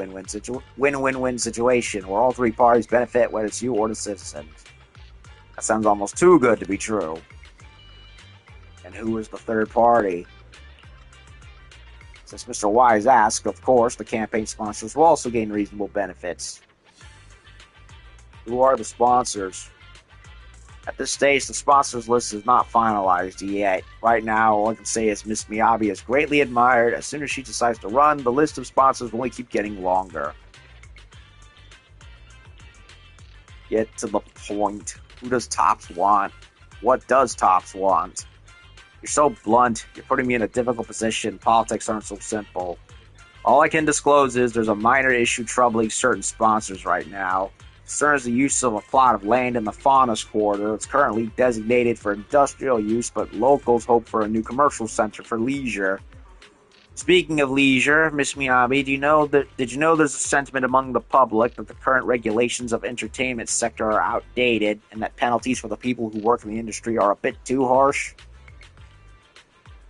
win-win-win situation where all three parties benefit, whether it's you or the citizens. That sounds almost too good to be true. And who is the third party? Since Mr. Wise asked, of course, the campaign sponsors will also gain reasonable benefits. Who are the sponsors? At this stage, the sponsors list is not finalized yet. Right now, all I can say is Miss Miyabi is greatly admired. As soon as she decides to run, the list of sponsors will only keep getting longer. Get to the point. Who does Tops want? What does Tops want? You're so blunt. You're putting me in a difficult position. Politics aren't so simple. All I can disclose is there's a minor issue troubling certain sponsors right now. It concerns the use of a plot of land in the Faunus Quarter. It's currently designated for industrial use, but locals hope for a new commercial center for leisure. Speaking of leisure, Miss Miyabi, did you know there's a sentiment among the public that the current regulations of entertainment sector are outdated and that penalties for the people who work in the industry are a bit too harsh?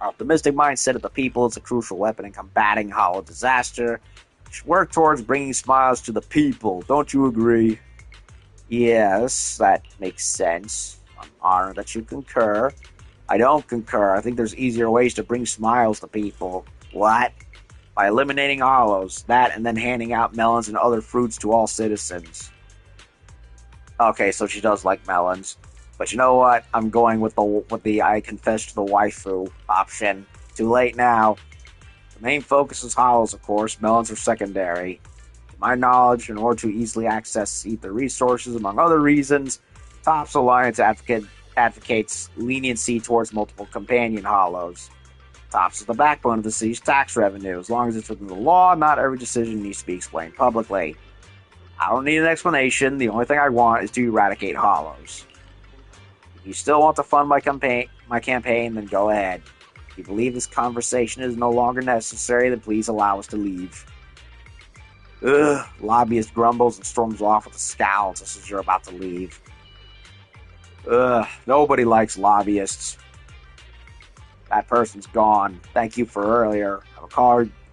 Our optimistic mindset of the people is a crucial weapon in combating hollow disaster. We should work towards bringing smiles to the people. Don't you agree? Yes, that makes sense. I'm honored that you concur. I don't concur. I think there's easier ways to bring smiles to people. What? By eliminating hollows. That and then handing out melons and other fruits to all citizens. Okay, so she does like melons. But you know what? I'm going with the I confess to the waifu option. Too late now. The main focus is hollows, of course. Melons are secondary. To my knowledge, in order to easily access ether resources, among other reasons, Topps Alliance advocates leniency towards multiple companion hollows. Topps is the backbone of the city's tax revenue. As long as it's within the law, not every decision needs to be explained publicly. I don't need an explanation. The only thing I want is to eradicate hollows. If you still want to fund my campaign, then go ahead. If you believe this conversation is no longer necessary, then please allow us to leave. Ugh, lobbyist grumbles and storms off with a scowl just as you're about to leave. Ugh, nobody likes lobbyists. That person's gone. Thank you for earlier.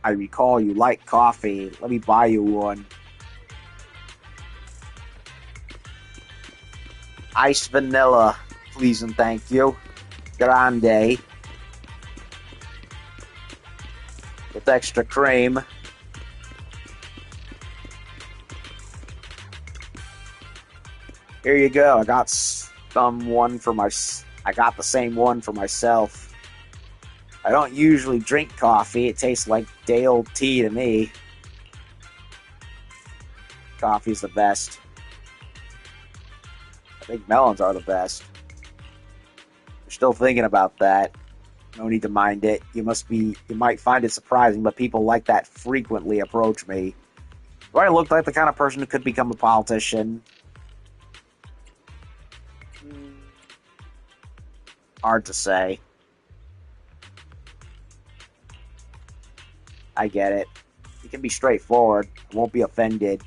I recall you like coffee. Let me buy you one. Iced vanilla, please and thank you. Grande. With extra cream. Here you go. I got the same one for myself. I don't usually drink coffee. It tastes like day old tea to me. Coffee's the best. I think melons are the best. You're still thinking about that. No need to mind it. You might find it surprising, but people like that frequently approach me. Do I look like the kind of person who could become a politician? Hard to say. I get it. You can be straightforward. I won't be offended.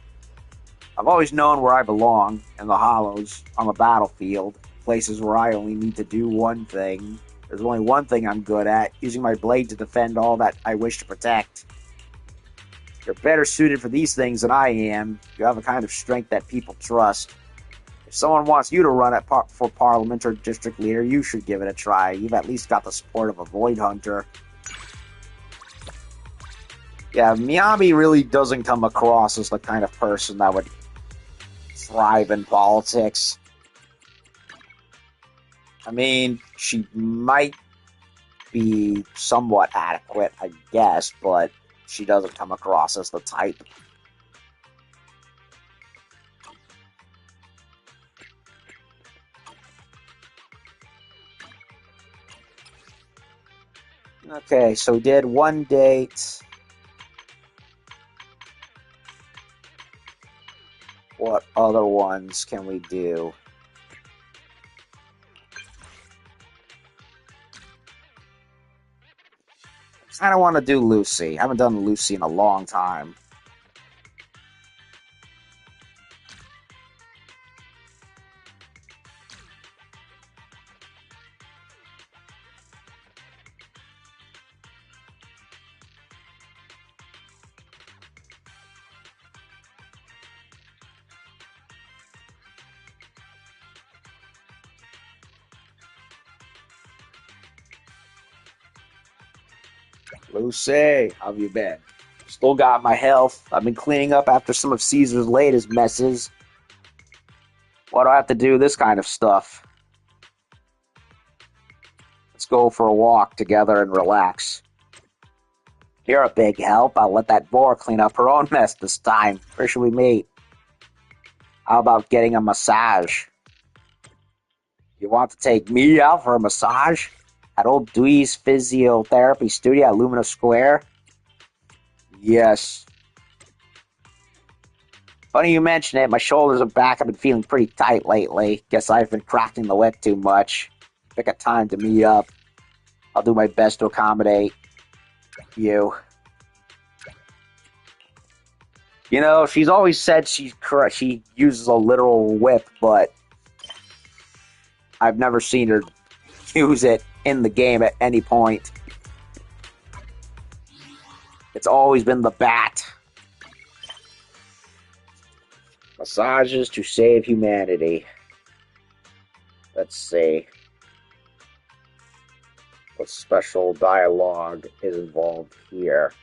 I've always known where I belong, in the hollows, on the battlefield, places where I only need to do one thing. There's only one thing I'm good at, using my blade to defend all that I wish to protect. You're better suited for these things than I am. You have a kind of strength that people trust. If someone wants you to run for Parliament or District Leader, you should give it a try. You've at least got the support of a Void Hunter. Yeah, Miyabi really doesn't come across as the kind of person that would thrive in politics. I mean, she might be somewhat adequate, I guess, but she doesn't come across as the type. Okay, so we did one date. What other ones can we do? I kind of want to do Lucy. I haven't done Lucy in a long time. Lucy, how have you been? Still got my health. I've been cleaning up after some of Caesar's latest messes. Why do I have to do this kind of stuff? Let's go for a walk together and relax. You're a big help. I'll let that boar clean up her own mess this time. Where should we meet? How about getting a massage? You want to take me out for a massage? At old Dewey's Physiotherapy Studio at Lumina Square? Yes. Funny you mention it. My shoulders and back have been feeling pretty tight lately. Guess I've been cracking the whip too much. Pick a time to meet up. I'll do my best to accommodate you. You know, she's always said she uses a literal whip, but I've never seen her use it in the game at any point. It's always been the bat. Massages to save humanity. Let's see. What special dialogue is involved here?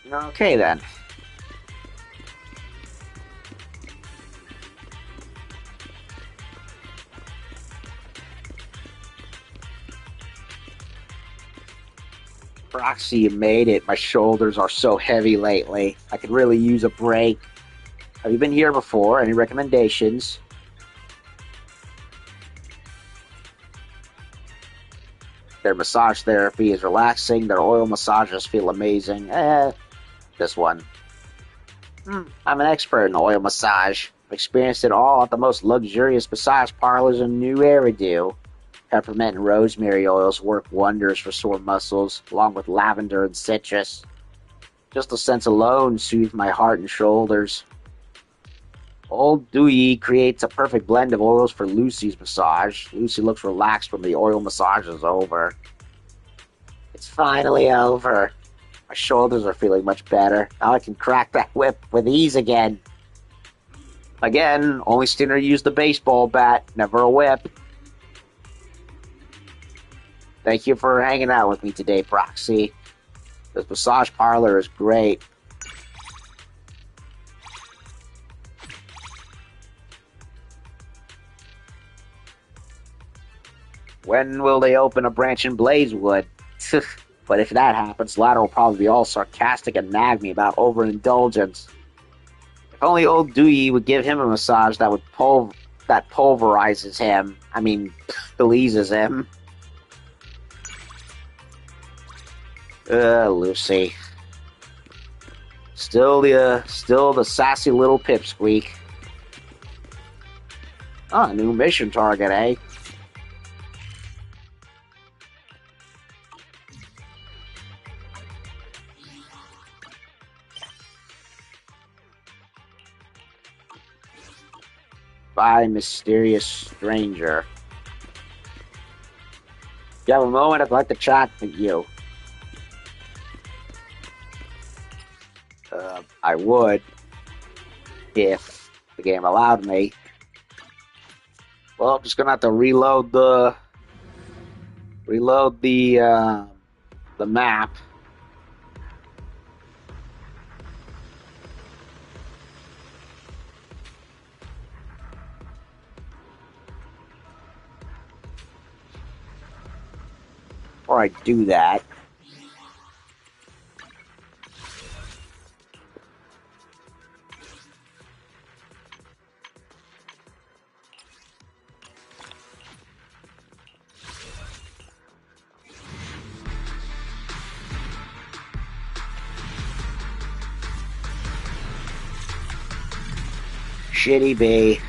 Okay, then. Proxy, you made it. My shoulders are so heavy lately. I could really use a break. Have you been here before? Any recommendations? Their massage therapy is relaxing. Their oil massages feel amazing. This one. I'm an expert in oil massage. I've experienced it all at the most luxurious massage parlors in New Eridu. Peppermint and rosemary oils work wonders for sore muscles, along with lavender and citrus. Just the scents alone soothe my heart and shoulders. Old Dewey creates a perfect blend of oils for Lucy's massage. Lucy looks relaxed when the oil massage is over. It's finally over. My shoulders are feeling much better. Now I can crack that whip with ease again. Again, only Stinner used the baseball bat, never a whip. Thank you for hanging out with me today, Proxy. This massage parlor is great. When will they open a branch in Blazewood? But if that happens, Ladder will probably be all sarcastic and nag me about overindulgence. If only old Dewey would give him a massage that pulverizes him. I mean, pleases him. Lucy. Still the sassy little pipsqueak. New mission target, eh? By mysterious stranger. If you have a moment, I'd like to chat with you. I would, if the game allowed me. Well, I'm just gonna have to reload the map. Before I do that, Shitty B.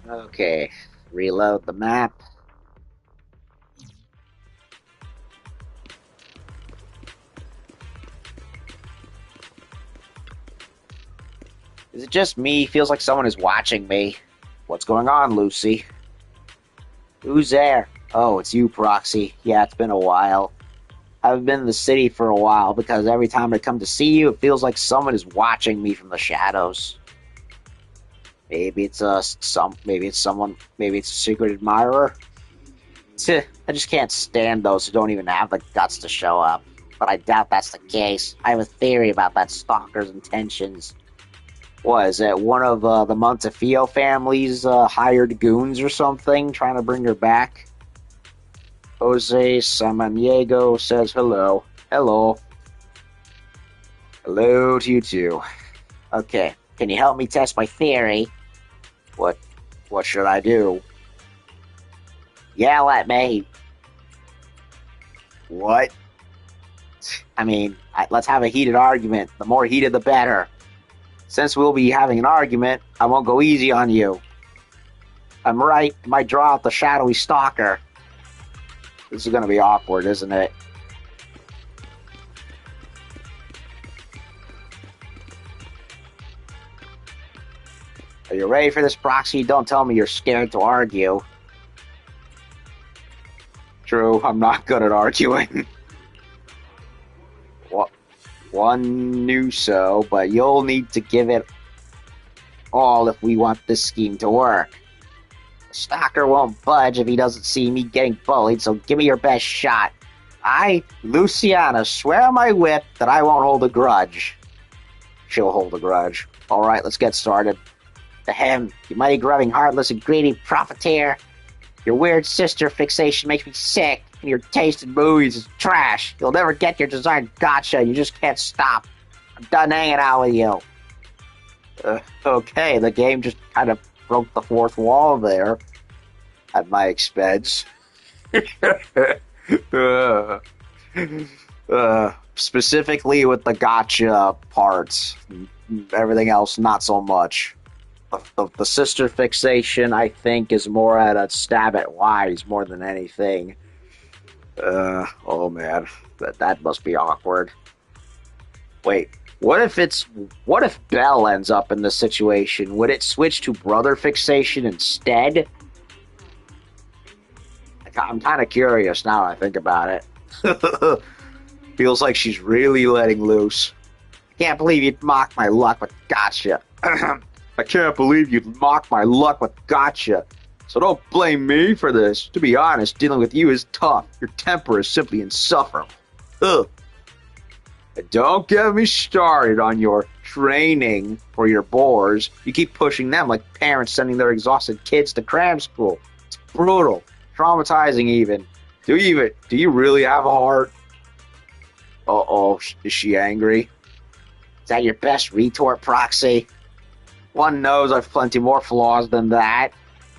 Okay, reload the map. Is it just me? Feels like someone is watching me. What's going on, Lucy? Who's there? Oh, it's you, Proxy. Yeah, it's been a while. I haven't been in the city for a while because every time I come to see you, it feels like someone is watching me from the shadows. Maybe it's maybe it's a secret admirer. I just can't stand those who don't even have the guts to show up. But I doubt that's the case. I have a theory about that stalker's intentions. What, is it one of the Montefiore family's hired goons or something, trying to bring her back? Jose Samaniego says hello. Hello. Hello to you too. Okay, can you help me test my theory? What should I do? Yell at me. What? I mean, let's have a heated argument. The more heated, the better. Since we'll be having an argument, I won't go easy on you. I'm right. I might draw out the shadowy stalker. This is going to be awkward, isn't it? Are you ready for this, Proxy? Don't tell me you're scared to argue. True, I'm not good at arguing. One knew so, but you'll need to give it all if we want this scheme to work. The stalker won't budge if he doesn't see me getting bullied, so give me your best shot. I, Luciana, swear on my whip that I won't hold a grudge. She'll hold a grudge. Alright, let's get started. Ahem, you mighty grubbing, heartless, and greedy profiteer. Your weird sister fixation makes me sick, and your taste in movies is trash. You'll never get your desired gotcha, you just can't stop. I'm done hanging out with you. Okay, the game just kind of broke the fourth wall there, at my expense. Specifically with the gotcha parts. Everything else, not so much. The sister fixation, I think, is more at a stab at Wise more than anything. Oh man, that must be awkward. Wait, what if Belle ends up in this situation? Would it switch to brother fixation instead? I'm kind of curious now I think about it. Feels like she's really letting loose. Can't believe you'd mock my luck with gotcha. I can't believe you'd mock my luck with gotcha. So don't blame me for this. To be honest, dealing with you is tough. Your temper is simply insufferable. Ugh. And don't get me started on your training for your boars. You keep pushing them like parents sending their exhausted kids to cram school. It's brutal. Traumatizing even. Do you really have a heart? Uh-oh, is she angry? Is that your best retort, Proxy? One knows I've plenty more flaws than that.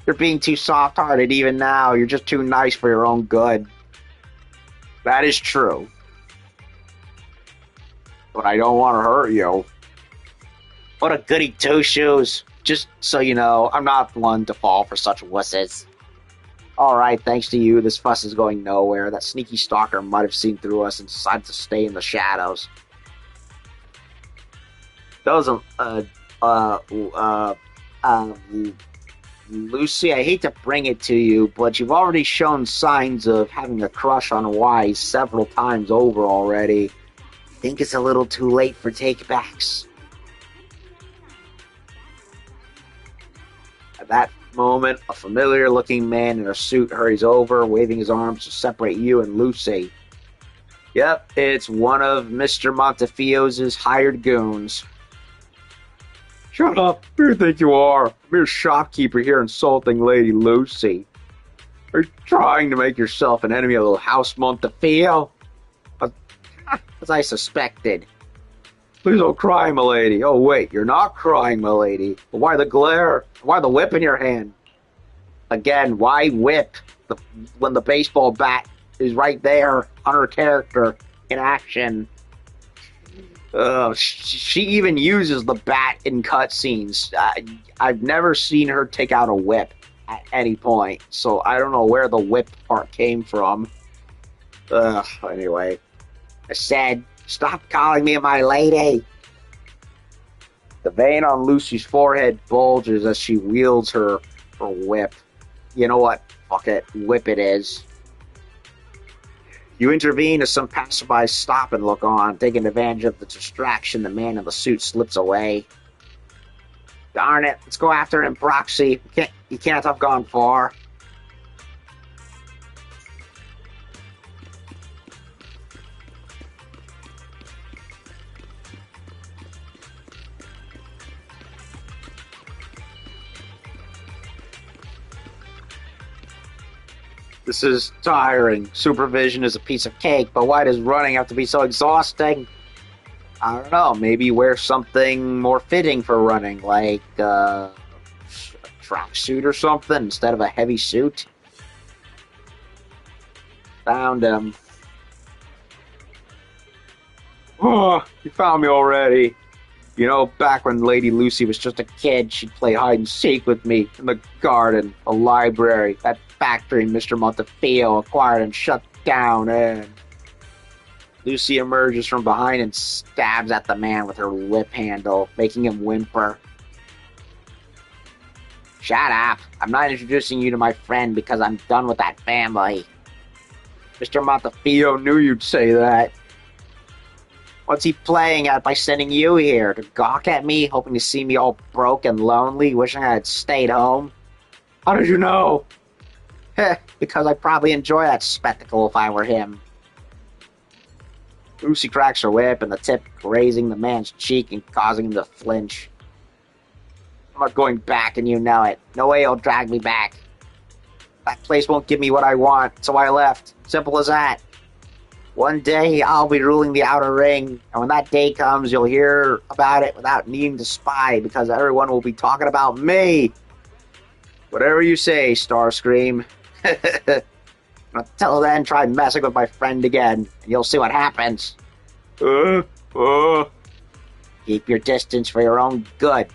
You're being too soft-hearted even now. You're just too nice for your own good. That is true. But I don't want to hurt you. What a goody two-shoes. Just so you know, I'm not one to fall for such wusses. Alright, thanks to you, this fuss is going nowhere. That sneaky stalker might have seen through us and decided to stay in the shadows. Doesn't, Lucy, I hate to bring it to you, but you've already shown signs of having a crush on Wise several times over already. Think it's a little too late for takebacks. At that moment, a familiar-looking man in a suit hurries over, waving his arms to separate you and Lucy. Yep, it's one of Mr. Montefiore's hired goons. Shut up. Who do you think you are? A mere shopkeeper here insulting Lady Lucy. Are you trying to make yourself an enemy of the House Montefiore? As I suspected. Please don't cry, milady. Oh, wait, you're not crying, milady. But why the glare? Why the whip in your hand? Again, why whip when the baseball bat is right there on her character in action? She even uses the bat in cutscenes. I've never seen her take out a whip. at any point. So I don't know where the whip part came from. Anyway. I said, stop calling me my lady. The vein on Lucy's forehead bulges as she wields her whip. You know what? Fuck it. Whip it is. You intervene as some passerbys stop and look on. Taking advantage of the distraction, the man in the suit slips away. Darn it. Let's go after him, Proxy. You can't have gone far. This is tiring. Supervision is a piece of cake, but why does running have to be so exhausting? I don't know. Maybe wear something more fitting for running, like a tracksuit or something instead of a heavy suit. Found him. Oh, you found me already. You know, back when Lady Lucy was just a kid, she'd play hide and seek with me in the garden, the library, that factory Mr. Montefiore acquired and shut down, and Lucy emerges from behind and stabs at the man with her whip handle, making him whimper. Shut up. I'm not introducing you to my friend because I'm done with that family. Mr. Montefiore knew you'd say that. What's he playing at by sending you here? To gawk at me, hoping to see me all broke and lonely, wishing I had stayed home? How did you know? Heh, because I'd probably enjoy that spectacle if I were him. Lucy cracks her whip, and the tip grazing the man's cheek and causing him to flinch. I'm not going back, and you know it. No way he'll drag me back. That place won't give me what I want, so I left. Simple as that. One day, I'll be ruling the outer ring, and when that day comes, you'll hear about it without needing to spy, because everyone will be talking about me. Whatever you say, Starscream. Until then, try messing with my friend again, and you'll see what happens. Keep your distance for your own good.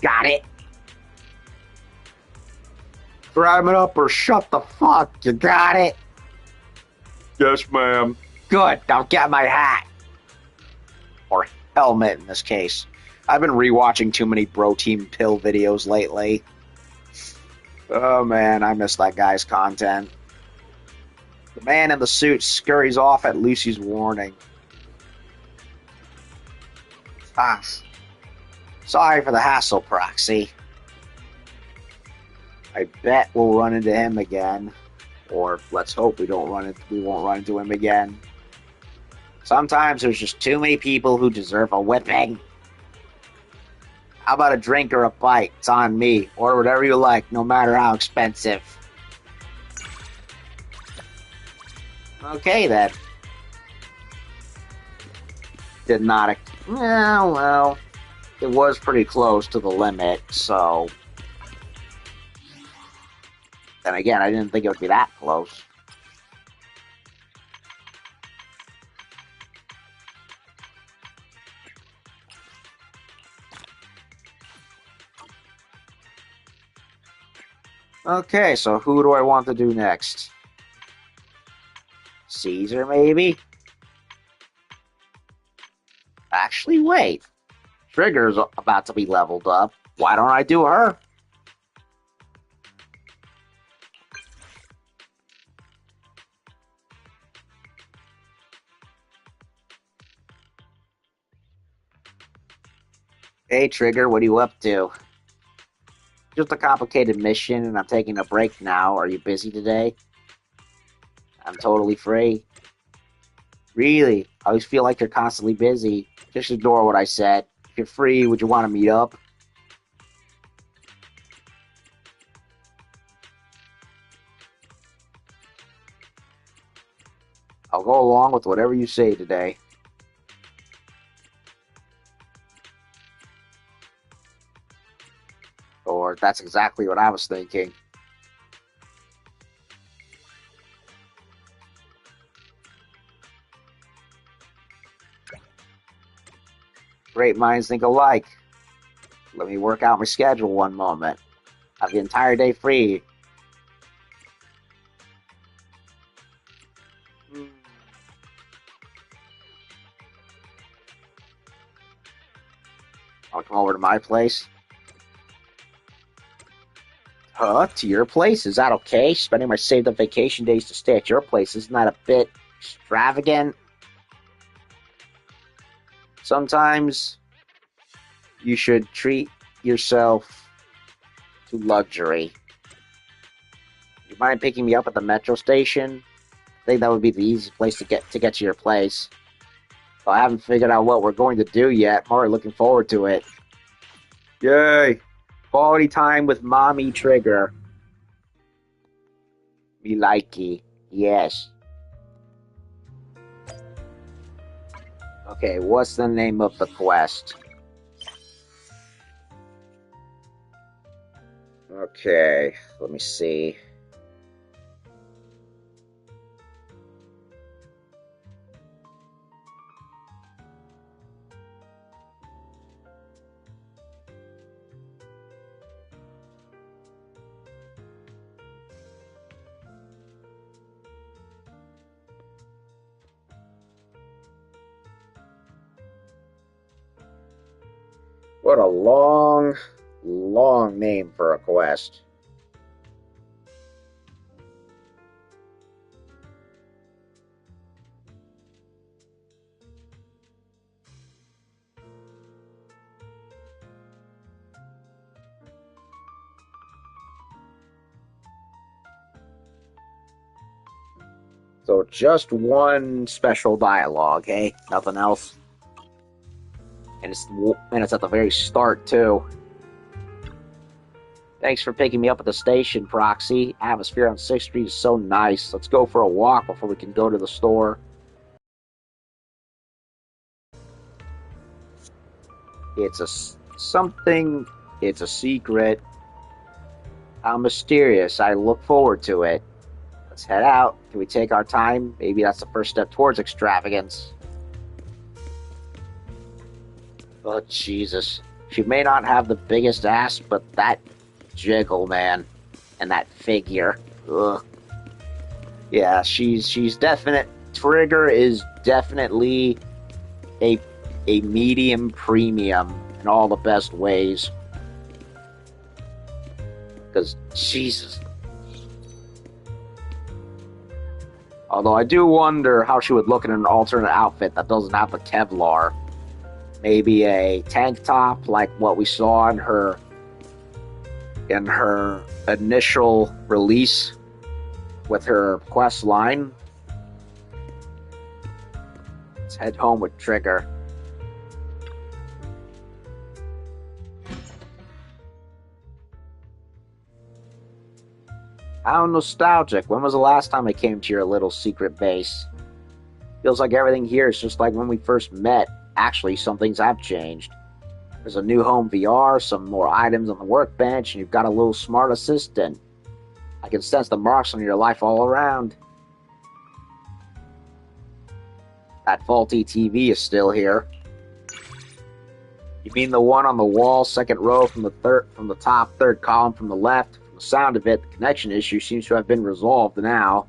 Got it? Grab it up or shut the fuck. You got it? Yes, ma'am. Good. Now get my hat. Or helmet in this case. I've been rewatching too many Bro Team Pill videos lately. Oh man, I miss that guy's content. The man in the suit scurries off at Lucy's warning. Ah. Sorry for the hassle, Proxy. I bet we'll run into him again. Or let's hope we won't run into him again. Sometimes there's just too many people who deserve a whipping. How about a drink or a bite? It's on me. Order whatever you like, no matter how expensive. Okay then. Did not. Yeah, well, it was pretty close to the limit, so. Then again, I didn't think it would be that close. Okay, so who do I want to do next? Caesar, maybe? Actually, wait. Trigger's about to be leveled up. Why don't I do her? Hey, Trigger, what are you up to? Just a complicated mission, and I'm taking a break now. Are you busy today? I'm totally free. Really? I always feel like you're constantly busy. Just ignore what I said. If you're free, would you want to meet up? I'll go along with whatever you say today. Or that's exactly what I was thinking. Great minds think alike. Let me work out my schedule one moment. Have the entire day free. I'll come over to my place. Huh? To your place? Is that okay? Spending my saved up vacation days to stay at your place, isn't that a bit extravagant? Sometimes you should treat yourself to luxury. You mind picking me up at the metro station? I think that would be the easiest place to get to your place. Well, I haven't figured out what we're going to do yet. I'm already looking forward to it. Yay! Quality time with Mommy Trigger. Me likey. Yes. Okay, what's the name of the quest? Okay, let me see. What a long, long name for a quest. So just one special dialogue, hey? Nothing else. And it's at the very start too. Thanks for picking me up at the station, Proxy. Atmosphere on 6th Street is so nice. Let's go for a walk before we can go to the store. It's a secret. How mysterious. I look forward to it. Let's head out. Can we take our time? Maybe that's the first step towards extravagance. Oh, Jesus. She may not have the biggest ass, but that jiggle, man. And that figure. Ugh. Yeah, she's definite. Trigger is definitely a medium premium in all the best ways. Because, Jesus. Although I do wonder how she would look in an alternate outfit that doesn't have the Kevlar. Maybe a tank top like what we saw in her initial release with her quest line. Let's head home with Trigger. How nostalgic. When was the last time I came to your little secret base? Feels like everything here is just like when we first met. Actually, some things have changed. There's a new home VR, some more items on the workbench, and you've got a little smart assistant. I can sense the marks on your life all around. That faulty TV is still here. You mean the one on the wall, second row from the top, third column from the left? From the sound of it, the connection issue seems to have been resolved now.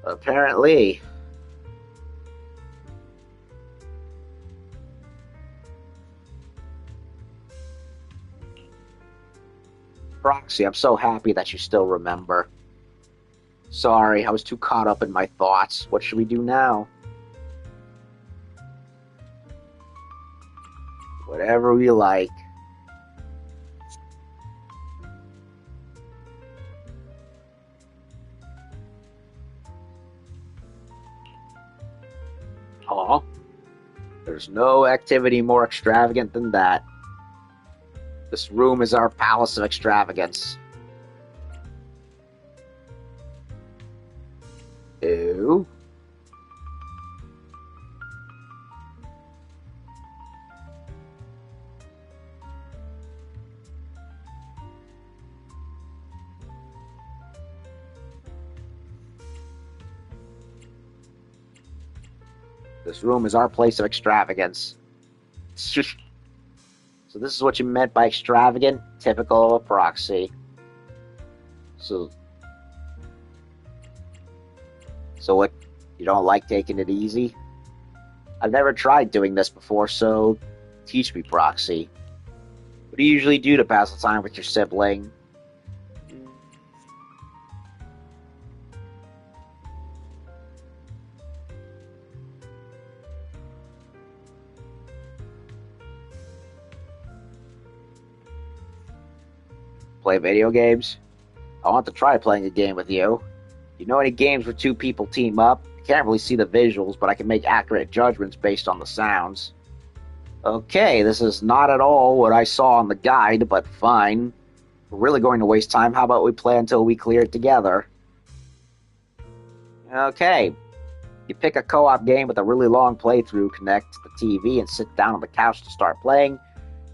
Apparently. Proxy, I'm so happy that you still remember. Sorry, I was too caught up in my thoughts. What should we do now? Whatever we like. Aw. There's no activity more extravagant than that. This room is our palace of extravagance. Ew. This room is our place of extravagance. So this is what you meant by extravagant, typical of a proxy. So what, you don't like taking it easy? I've never tried doing this before, so teach me, proxy. What do you usually do to pass the time with your sibling? Play video games? I want to try playing a game with you. You know any games where two people team up? I can't really see the visuals, but I can make accurate judgments based on the sounds. Okay, this is not at all what I saw on the guide, but fine. We're really going to waste time. How about we play until we clear it together? Okay. You pick a co-op game with a really long playthrough, connect to the TV, and sit down on the couch to start playing.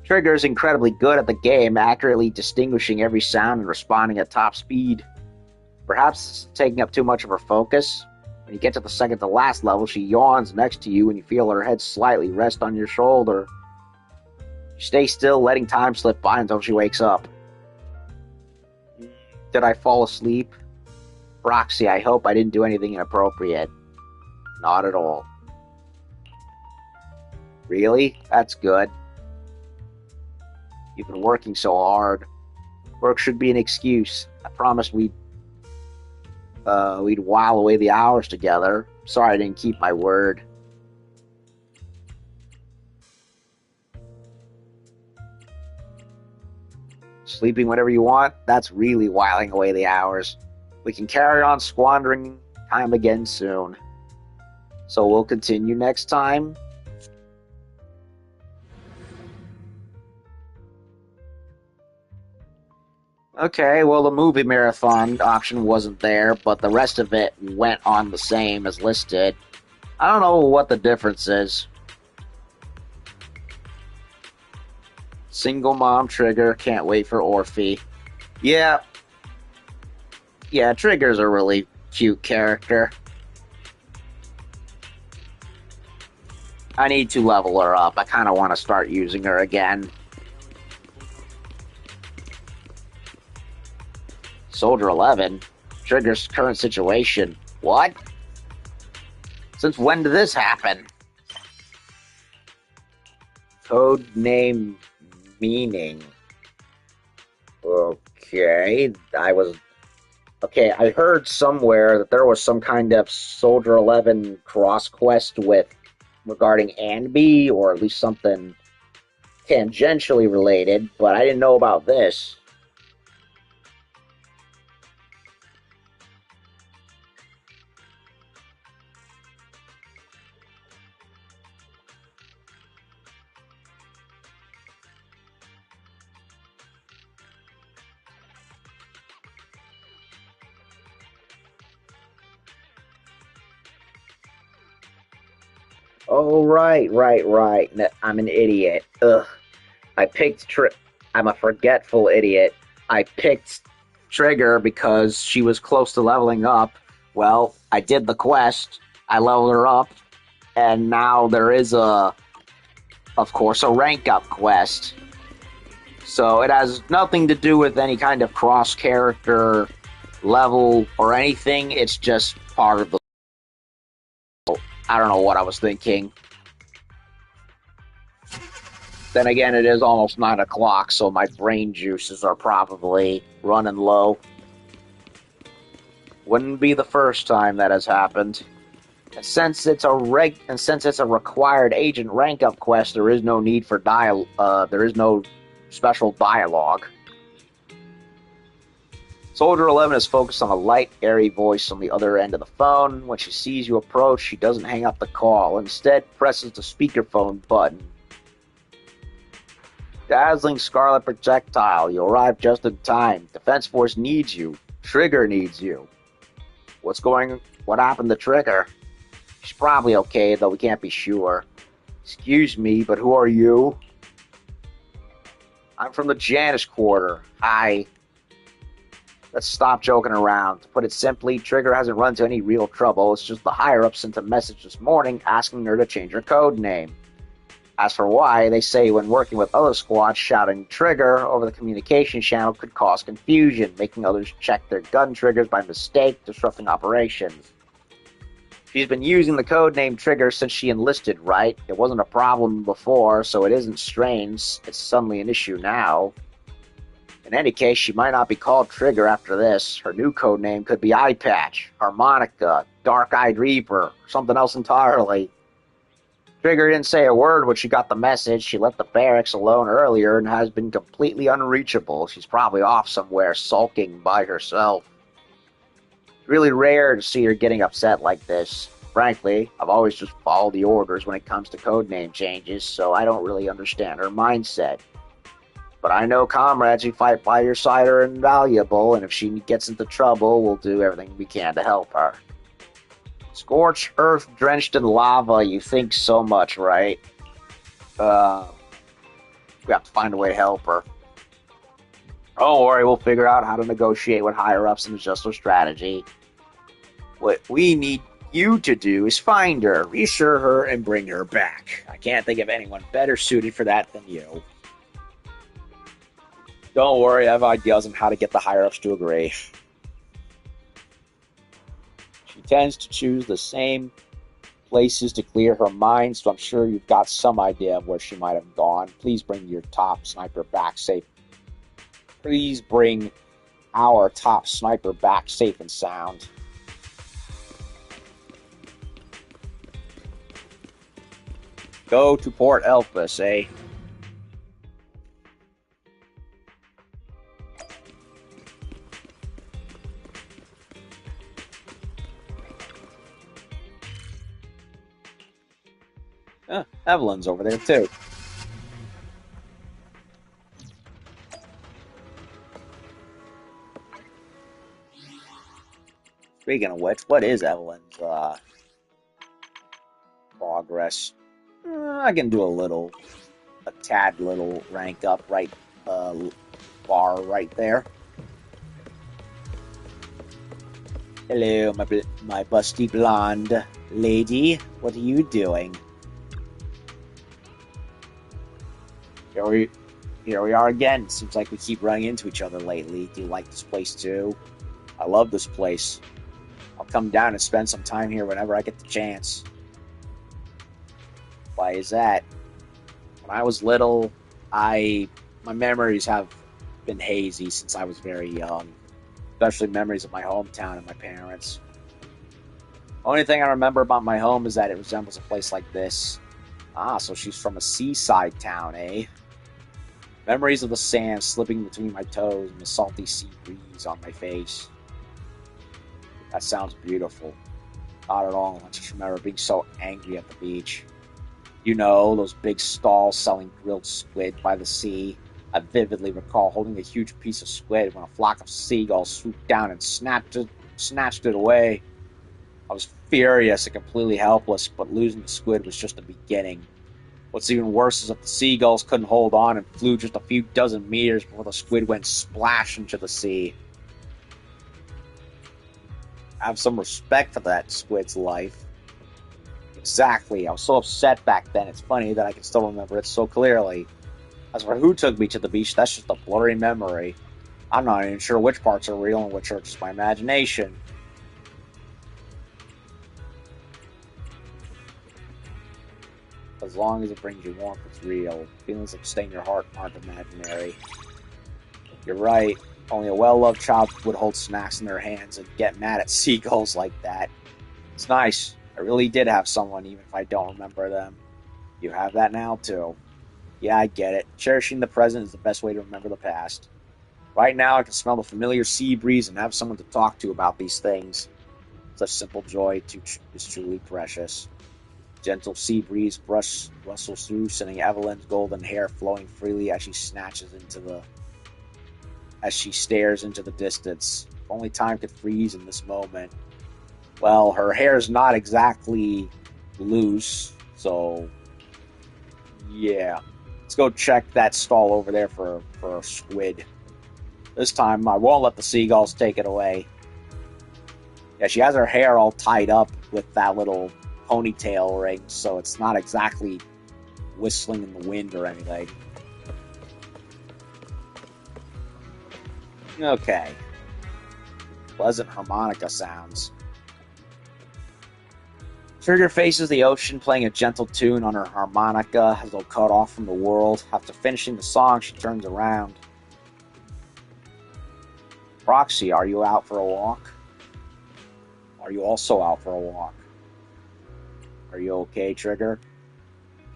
Trigger is incredibly good at the game, accurately distinguishing every sound and responding at top speed. Perhaps it's taking up too much of her focus. When you get to the second to last level, she yawns next to you and you feel her head slightly rest on your shoulder. You stay still, letting time slip by until she wakes up. Did I fall asleep? Proxy, I hope I didn't do anything inappropriate. Not at all. Really? That's good. You've been working so hard. Work should be an excuse. I promised we'd while away the hours together. Sorry I didn't keep my word. Sleeping whenever you want? That's really whiling away the hours. We can carry on squandering time again soon. So we'll continue next time. Okay, well, the movie marathon option wasn't there, but the rest of it went on the same as listed. I don't know what the difference is. Single mom Trigger, can't wait for Orphe. Yeah, Trigger's a really cute character. I need to level her up. I kind of want to start using her again. Soldier 11? Trigger's current situation. What? Since when did this happen? Code name meaning. Okay, I heard somewhere that there was some kind of Soldier 11 cross quest regarding Anby, or at least something tangentially related, but I didn't know about this. Oh, right. I'm an idiot. Ugh. I'm a forgetful idiot. I picked Trigger because she was close to leveling up. Well, I did the quest, I leveled her up, and now there is of course, a rank up quest. So it has nothing to do with any kind of cross-character level or anything. It's just part of the... I don't know what I was thinking. Then again, it is almost 9 o'clock, so my brain juices are probably running low. Wouldn't be the first time that has happened. And since it's a required agent rank up quest, there is no need for there is no special dialogue. Soldier 11 is focused on a light, airy voice on the other end of the phone. When she sees you approach, she doesn't hang up the call. Instead, presses the speakerphone button. Dazzling scarlet projectile. You arrive just in time. Defense Force needs you. Trigger needs you. What happened to Trigger? She's probably okay, though we can't be sure. Excuse me, but who are you? I'm from the Janus Quarter. Hi. Let's stop joking around. To put it simply, Trigger hasn't run into any real trouble. It's just the higher-ups sent a message this morning asking her to change her code name. As for why, they say when working with other squads, shouting trigger over the communication channel could cause confusion, making others check their gun triggers by mistake, disrupting operations. She's been using the codename Trigger since she enlisted, right? It wasn't a problem before, so it isn't strange it's suddenly an issue now. In any case, she might not be called Trigger after this. Her new codename could be Eye Patch, Harmonica, Dark-Eyed Reaper, or something else entirely. Trigger didn't say a word when she got the message. She left the barracks alone earlier and has been completely unreachable. She's probably off somewhere, sulking by herself. It's really rare to see her getting upset like this. Frankly, I've always just followed the orders when it comes to codename changes, so I don't really understand her mindset. But I know comrades who fight by your side are invaluable, and if she gets into trouble, we'll do everything we can to help her. Scorched earth drenched in lava, you think so much, right? We have to find a way to help her. Don't worry, we'll figure out how to negotiate with higher-ups and adjust our strategy. What we need you to do is find her, reassure her, and bring her back. I can't think of anyone better suited for that than you. Don't worry, I have ideas on how to get the higher-ups to agree. She tends to choose the same places to clear her mind, so I'm sure you've got some idea of where she might have gone. Please bring your top sniper back safe. Please bring our top sniper back safe and sound. Go to Port Elpis, eh? Evelyn's over there, too. Speaking of which, what is Evelyn's progress? I can do a tad little rank up right bar right there. Hello, my busty blonde lady. What are you doing? Here we are again. Seems like we keep running into each other lately. Do you like this place too? I love this place. I'll come down and spend some time here whenever I get the chance. Why is that? When I was little, my memories have been hazy since I was very young. Especially memories of my hometown and my parents. Only thing I remember about my home is that it resembles a place like this. Ah, so she's from a seaside town, eh? Memories of the sand slipping between my toes and the salty sea breeze on my face. That sounds beautiful. Not at all. I just remember being so angry at the beach. You know, those big stalls selling grilled squid by the sea. I vividly recall holding a huge piece of squid when a flock of seagulls swooped down and snatched it away. I was furious and completely helpless, but losing the squid was just the beginning. What's even worse is that the seagulls couldn't hold on and flew just a few dozen meters before the squid went splash into the sea. I have some respect for that squid's life. Exactly, I was so upset back then, it's funny that I can still remember it so clearly. As for who took me to the beach, that's just a blurry memory. I'm not even sure which parts are real and which are just my imagination. As long as it brings you warmth, it's real. Feelings that stain your heart aren't imaginary. You're right. Only a well-loved child would hold snacks in their hands and get mad at seagulls like that. It's nice. I really did have someone, even if I don't remember them. You have that now, too. Yeah, I get it. Cherishing the present is the best way to remember the past. Right now, I can smell the familiar sea breeze and have someone to talk to about these things. Such simple joy is truly precious. Gentle sea breeze rustles through, sending Evelyn's golden hair flowing freely as she stares into the distance. If only time could freeze in this moment. Well, her hair's not exactly loose, so yeah. Let's go check that stall over there for a squid. This time, I won't let the seagulls take it away. Yeah, she has her hair all tied up with that little ponytail ring, so it's not exactly whistling in the wind or anything. Okay. Pleasant harmonica sounds. Trigger faces the ocean, playing a gentle tune on her harmonica as though cut off from the world. After finishing the song, she turns around. Roxy, are you out for a walk? Are you also out for a walk? Are you okay, Trigger?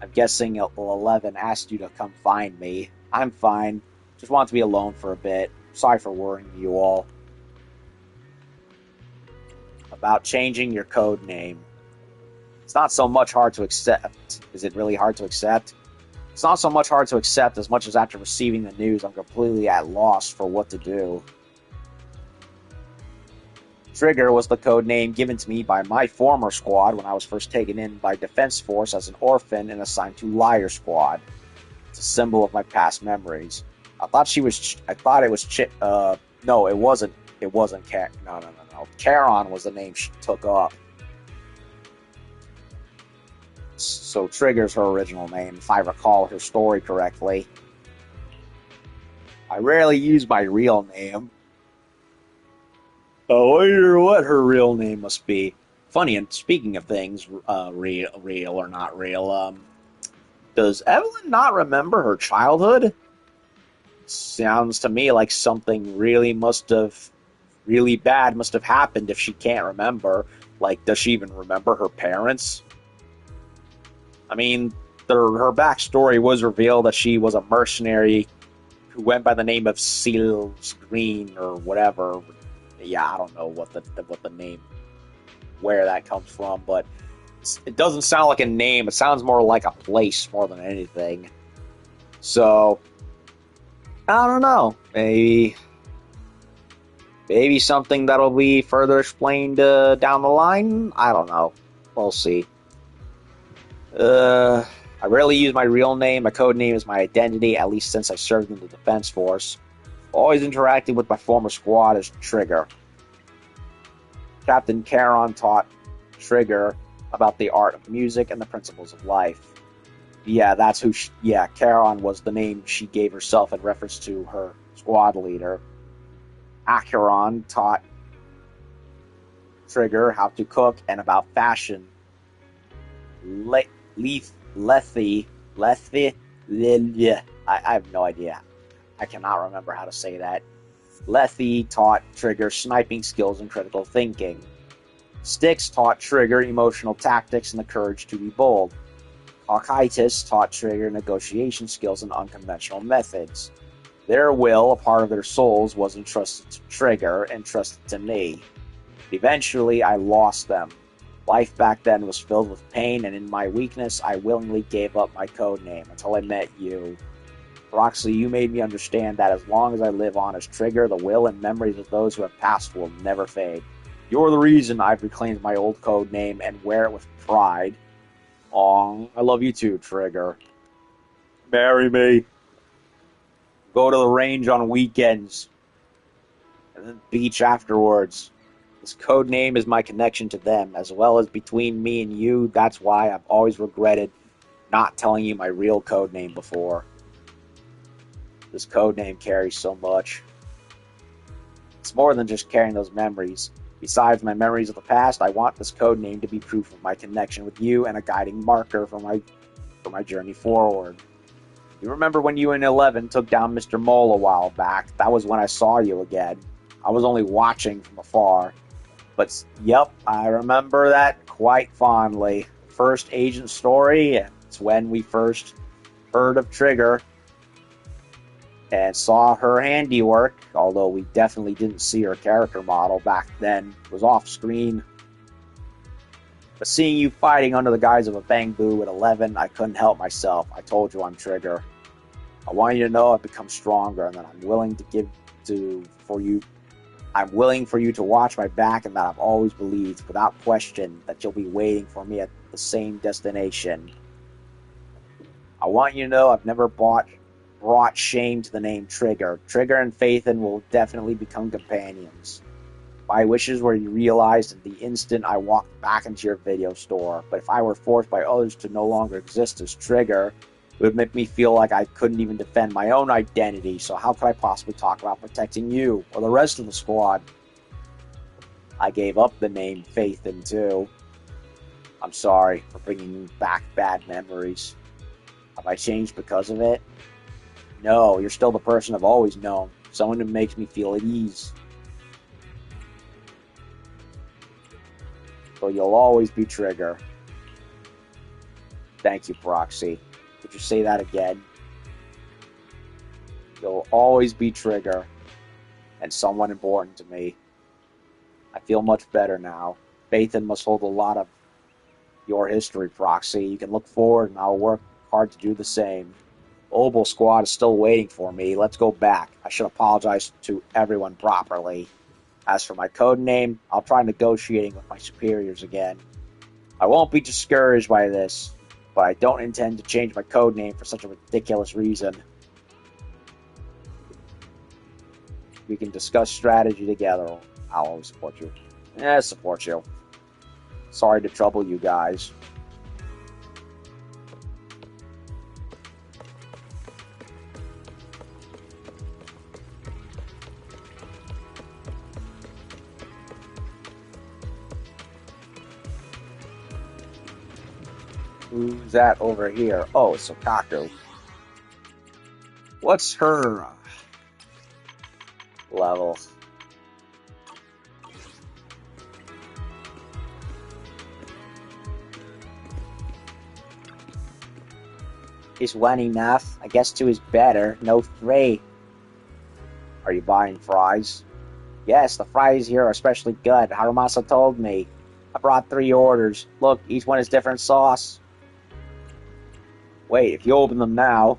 I'm guessing 11 asked you to come find me. I'm fine. Just want to be alone for a bit. Sorry for worrying you all. About changing your code name. It's not so much hard to accept. Is it really hard to accept? It's not so much hard to accept as much as after receiving the news, I'm completely at loss for what to do. Trigger was the code name given to me by my former squad when I was first taken in by Defense Force as an orphan and assigned to Liar Squad. It's a symbol of my past memories. I thought it was no, it wasn't. It wasn't No. Charon was the name she took up. So Trigger's her original name, if I recall her story correctly. I rarely use my real name. I wonder what her real name must be. Funny, and speaking of things, real or not real, does Evelyn not remember her childhood? Sounds to me like something really bad must have happened if she can't remember. Like, does she even remember her parents? I mean, her backstory was revealed that she was a mercenary who went by the name of Seals Green or whatever. Yeah, I don't know what the name, where that comes from, but it doesn't sound like a name. It sounds more like a place more than anything. So, I don't know. Maybe something that'll be further explained down the line. I don't know. We'll see. I rarely use my real name. My code name is my identity, at least since I served in the Defense Force. Always interacting with my former squad as Trigger. Captain Charon taught Trigger about the art of music and the principles of life. Yeah, that's who Charon was the name she gave herself in reference to her squad leader. Acheron taught Trigger how to cook and about fashion. Lethe, I have no idea. I cannot remember how to say that. Lethe taught Trigger sniping skills and critical thinking. Styx taught Trigger emotional tactics and the courage to be bold. Cocytus taught Trigger negotiation skills and unconventional methods. Their will, a part of their souls, was entrusted to Trigger and trusted to me. Eventually, I lost them. Life back then was filled with pain, and in my weakness, I willingly gave up my codename until I met you. Roxy, you made me understand that as long as I live on as Trigger, the will and memories of those who have passed will never fade. You're the reason I've reclaimed my old codename and wear it with pride. Aw, I love you too, Trigger. Marry me. Go to the range on weekends. And then beach afterwards. This codename is my connection to them, as well as between me and you. That's why I've always regretted not telling you my real codename before. This codename carries so much. It's more than just carrying those memories. Besides my memories of the past, I want this codename to be proof of my connection with you and a guiding marker for my journey forward. You remember when you and 11 took down Mr. Mole a while back? That was when I saw you again. I was only watching from afar. But, yep, I remember that quite fondly. First agent story, it's when we first heard of Trigger and saw her handiwork, although we definitely didn't see her character model back then. It was off screen. But seeing you fighting under the guise of a Bang Boo at 11, I couldn't help myself. I told you I'm Trigger. I want you to know I've become stronger and that I'm willing for you to watch my back, and that I've always believed, without question, that you'll be waiting for me at the same destination. I want you to know I've never brought shame to the name Trigger. Trigger and Phaethon will definitely become companions. My wishes were realized at the instant I walked back into your video store, but if I were forced by others to no longer exist as Trigger, It would make me feel like I couldn't even defend my own identity, so how could I possibly talk about protecting you or the rest of the squad? I gave up the name Faithin too. I'm sorry for bringing back bad memories. Have I changed because of it? No, you're still the person I've always known. Someone who makes me feel at ease. So you'll always be Trigger. Thank you, Proxy. Could you say that again? You'll always be Trigger, and someone important to me. I feel much better now. Faithin must hold a lot of your history, Proxy. You can look forward, and I'll work hard to do the same. Obel Squad is still waiting for me. Let's go back. I should apologize to everyone properly. As for my code name, I'll try negotiating with my superiors again. I won't be discouraged by this, but I don't intend to change my code name for such a ridiculous reason. We can discuss strategy together. I'll always support you. Support you. Sorry to trouble you guys. Who's that over here? Oh, it's Sokaku. What's her level? Is one enough? I guess two is better. No three. Are you buying fries? Yes, the fries here are especially good. Harumasa told me. I brought 3 orders. Look, each one is different sauce. Wait, if you open them now...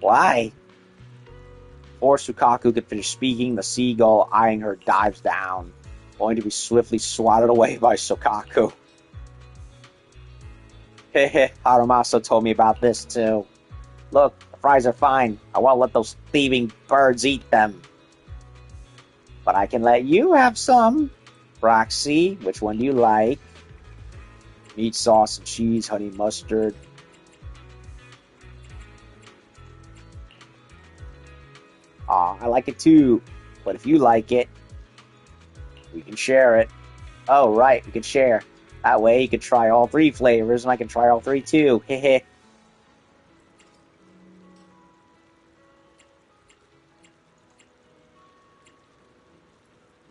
Why? Before Sukaku could finish speaking, the seagull eyeing her dives down, only to be swiftly swatted away by Sukaku. Hehe, Harumasa told me about this too. Look, the fries are fine. I won't let those thieving birds eat them. But I can let you have some. Roxy, which one do you like? Meat sauce and cheese, honey mustard. Aw, I like it too. But if you like it, we can share it. Oh, right, we can share. That way you can try all 3 flavors, and I can try all 3 too. Hehe.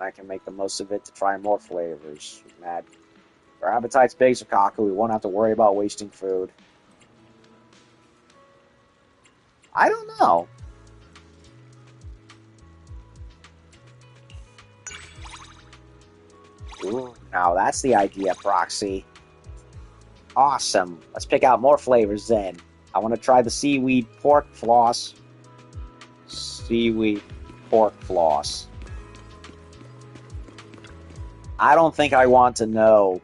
I can make the most of it to try more flavors. Mad. If our appetite's big, Sukaku, we won't have to worry about wasting food. I don't know. Ooh, now that's the idea, Proxy. Awesome. Let's pick out more flavors then. I want to try the seaweed pork floss. Seaweed pork floss. I don't think I want to know.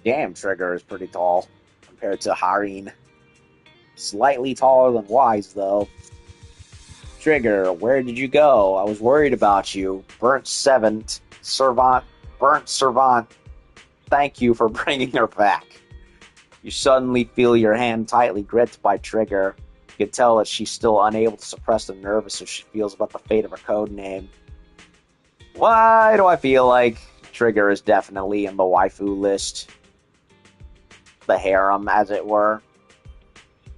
Damn, Trigger is pretty tall compared to Hareen. Slightly taller than Wise, though. Trigger, where did you go? I was worried about you. Burnt Servant. Thank you for bringing her back. You suddenly feel your hand tightly gripped by Trigger. You can tell that she's still unable to suppress the nervousness she feels about the fate of her code name. Why do I feel like Trigger is definitely in the waifu list? The harem, as it were.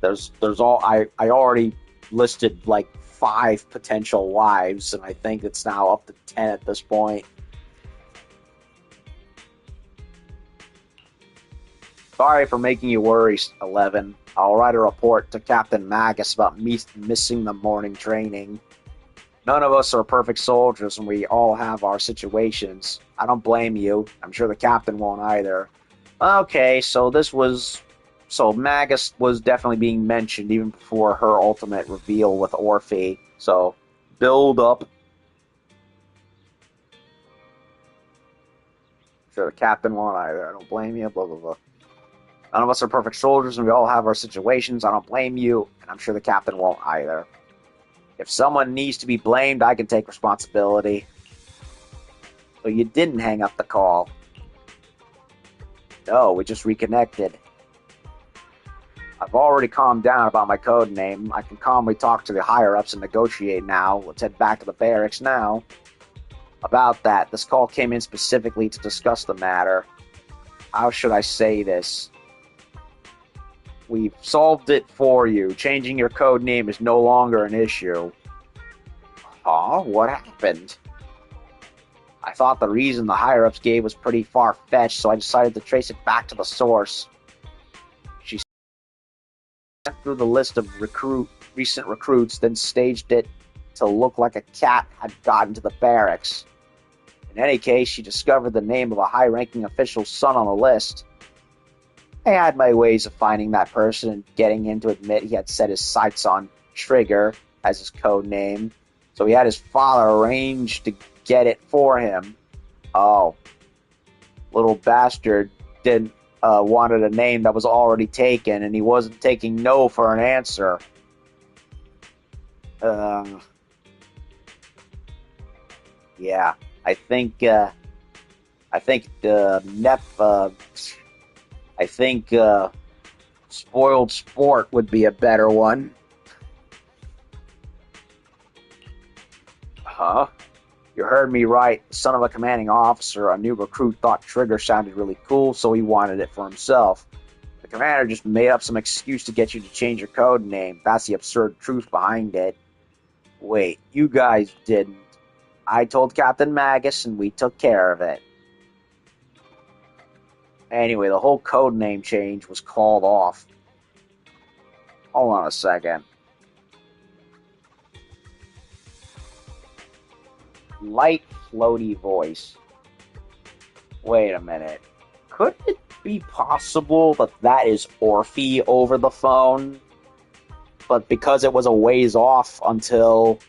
There's all I already listed like 5 potential wives, and I think it's now up to 10 at this point. Sorry for making you worry, 11. I'll write a report to Captain Magus about me missing the morning training. None of us are perfect soldiers, and we all have our situations. I don't blame you. I'm sure the captain won't either. Okay, so Magus was definitely being mentioned even before her ultimate reveal with Orphe. So, build up. I'm sure the captain won't either. I don't blame you, blah, blah, blah. None of us are perfect soldiers, and we all have our situations. I don't blame you, and I'm sure the captain won't either. If someone needs to be blamed, I can take responsibility. So you didn't hang up the call. No, we just reconnected. I've already calmed down about my code name. I can calmly talk to the higher-ups and negotiate now. Let's head back to the barracks now. About that, this call came in specifically to discuss the matter. How should I say this? We've solved it for you. Changing your code name is no longer an issue. Huh? What happened? I thought the reason the higher-ups gave was pretty far-fetched, so I decided to trace it back to the source. She went through the list of recent recruits, then staged it to look like a cat had gotten to the barracks. In any case, she discovered the name of a high-ranking official's son on the list. I had my ways of finding that person and getting him to admit he had set his sights on Trigger as his code name, so he had his father arrange to get it for him. Oh, little bastard didn't wanted a name that was already taken, and he wasn't taking no for an answer. Yeah, I think Spoiled Sport would be a better one. Huh? You heard me right. Son of a commanding officer, a new recruit thought Trigger sounded really cool, so he wanted it for himself. The commander just made up some excuse to get you to change your code name. That's the absurd truth behind it. Wait, you guys didn't. I told Captain Magus, and we took care of it. Anyway, the whole code name change was called off. Hold on a second. Light, floaty voice. Wait a minute. Could it be possible that that is Orphe over the phone? But because it was a ways off until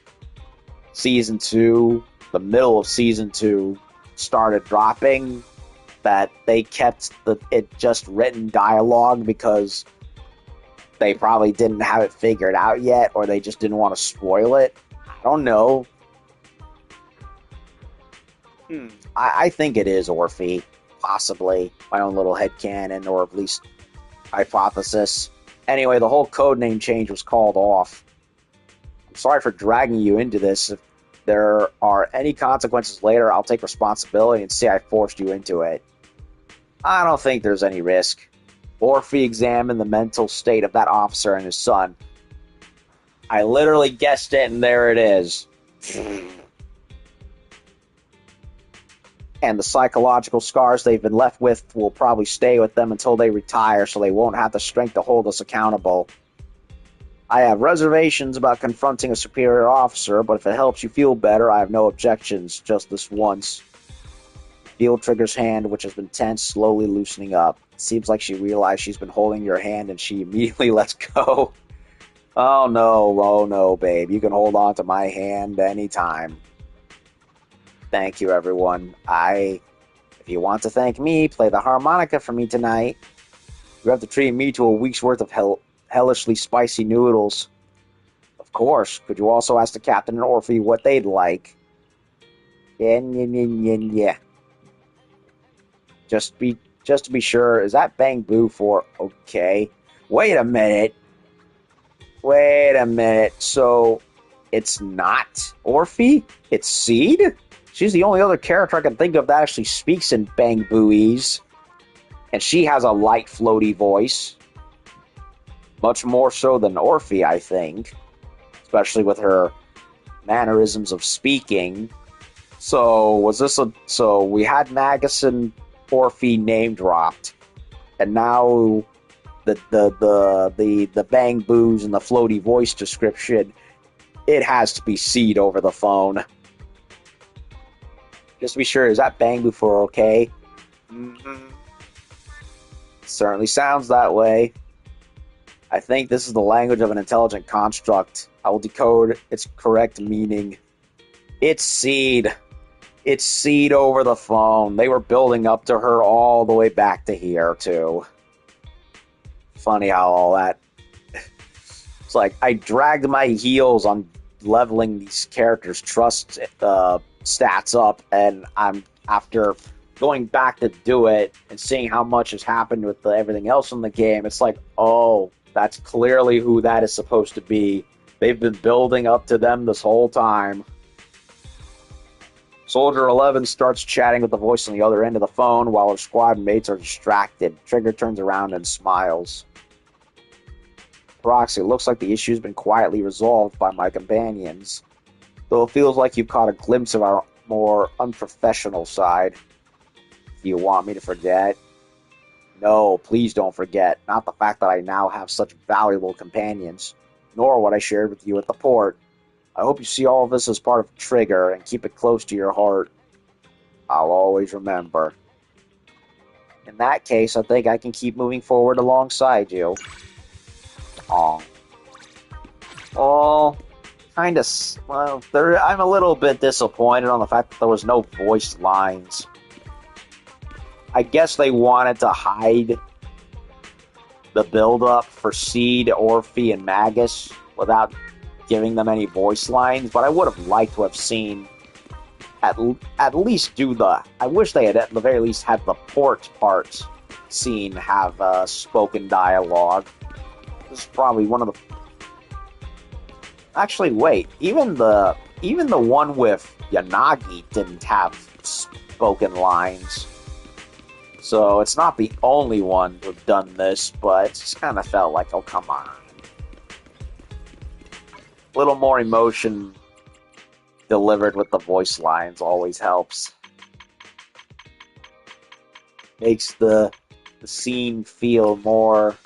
Season 2, the middle of Season 2 started dropping, that they kept it just written dialogue because they probably didn't have it figured out yet, or they just didn't want to spoil it. I don't know. I think it is Orphe, possibly. My own little headcanon, or at least hypothesis. Anyway, the whole codename change was called off. I'm sorry for dragging you into this. If there are any consequences later, I'll take responsibility and say I forced you into it. I don't think there's any risk. Orphe examined the mental state of that officer and his son. I literally guessed it, and there it is. And the psychological scars they've been left with will probably stay with them until they retire, so they won't have the strength to hold us accountable. I have reservations about confronting a superior officer, but if it helps you feel better, I have no objections, just this once. Feel Trigger's hand, which has been tense, slowly loosening up. It seems like she realized she's been holding your hand, and she immediately lets go. Oh no, babe. You can hold on to my hand anytime. Thank you, everyone. If you want to thank me, play the harmonica for me tonight. You have to treat me to a week's worth of hellishly spicy noodles. Of course. Could you also ask the captain and Orphe what they'd like? Yeah. Just to be sure, is that Bang Boo for okay? Wait a minute. So, it's not Orphe? It's Seed? She's the only other character I can think of that actually speaks in Bang Booese. And she has a light, floaty voice. Much more so than Orphe, I think. Especially with her mannerisms of speaking. So, so we had Magus and Orphe name dropped. And now the Bang Boos and the floaty voice description, it has to be Seed over the phone. Just to be sure, is that Bang Boo for okay? Mm-hmm. Certainly sounds that way. I think this is the language of an intelligent construct. I will decode its correct meaning. It's Seed. It's Seed over the phone. They were building up to her all the way back to here, too. funny how all that... It's like, I dragged my heels on leveling these characters' trust stats up, and I'm, after going back to do it and seeing how much has happened with everything else in the game, it's like, oh, that's clearly who that is supposed to be. They've been building up to them this whole time. Soldier 11 starts chatting with the voice on the other end of the phone while her squad mates are distracted. Trigger turns around and smiles. Roxy, looks like the issue's been quietly resolved by my companions, though it feels like you've caught a glimpse of our more unprofessional side. Do you want me to forget? No, please don't forget. Not the fact that I now have such valuable companions, nor what I shared with you at the port. I hope you see all of this as part of Trigger and keep it close to your heart. I'll always remember. In that case, I think I can keep moving forward alongside you. Aw. Oh, kind of... Well, I'm a little bit disappointed on the fact that there was no voice lines. I guess they wanted to hide the build-up for Seed, Orphe, and Magus without giving them any voice lines, but I would have liked to have seen at least do the... I wish they had at the very least had the port part scene have spoken dialogue. This is probably one of the... Actually, wait. Even the one with Yanagi didn't have spoken lines. So it's not the only one to have done this, but it just kind of felt like, oh, come on. A little more emotion delivered with the voice lines always helps. Makes the scene feel more...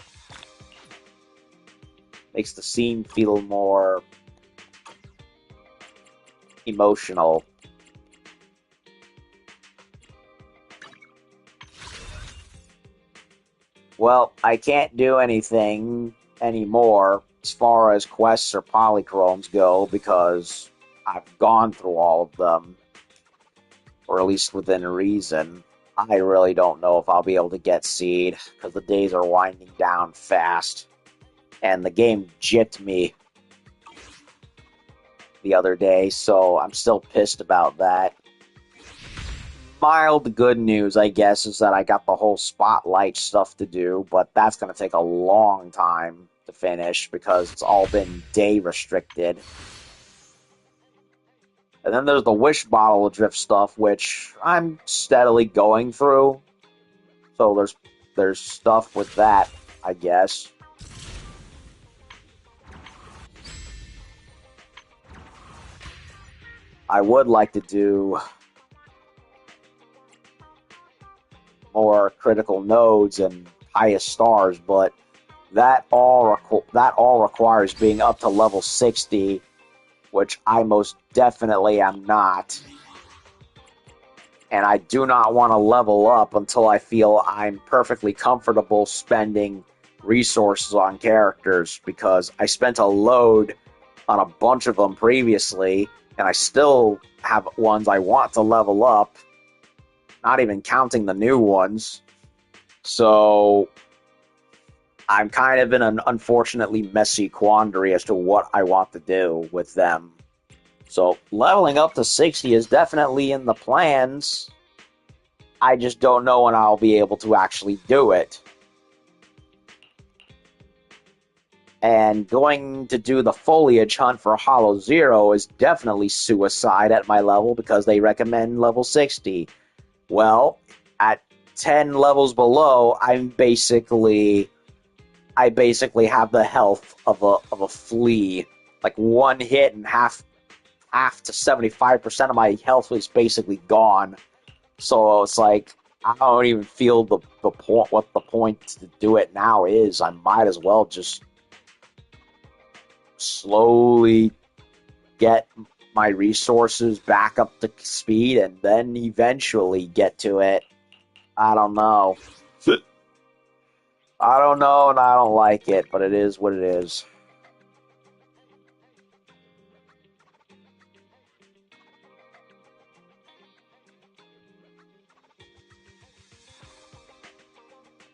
Makes the scene feel more emotional. Well, I can't do anything anymore as far as quests or polychromes go because I've gone through all of them, or at least within reason. I really don't know if I'll be able to get Seed because the days are winding down fast. And the game jipped me the other day, so I'm still pissed about that. Mild good news, I guess, is that I got the whole Spotlight stuff to do, but that's going to take a long time to finish because it's all been day restricted. And then there's the Wish Bottle Drift stuff, which I'm steadily going through. So there's stuff with that, I guess. I would like to do more critical nodes and highest stars, but that all requires being up to level 60, which I most definitely am not. And I do not want to level up until I feel I'm perfectly comfortable spending resources on characters, because I spent a load on a bunch of them previously, and I still have ones I want to level up, not even counting the new ones. So I'm kind of in an unfortunately messy quandary as to what I want to do with them. So leveling up to 60 is definitely in the plans. I just don't know when I'll be able to actually do it. And going to do the foliage hunt for Hollow Zero is definitely suicide at my level because they recommend level 60. Well, at 10 levels below, I basically have the health of a flea. Like one hit and half to 75% of my health is basically gone. So it's like I don't even feel the point. What the point to do it now is? I might as well just slowly get my resources back up to speed and then eventually get to it. I don't know. I don't know and I don't like it, but it is what it is.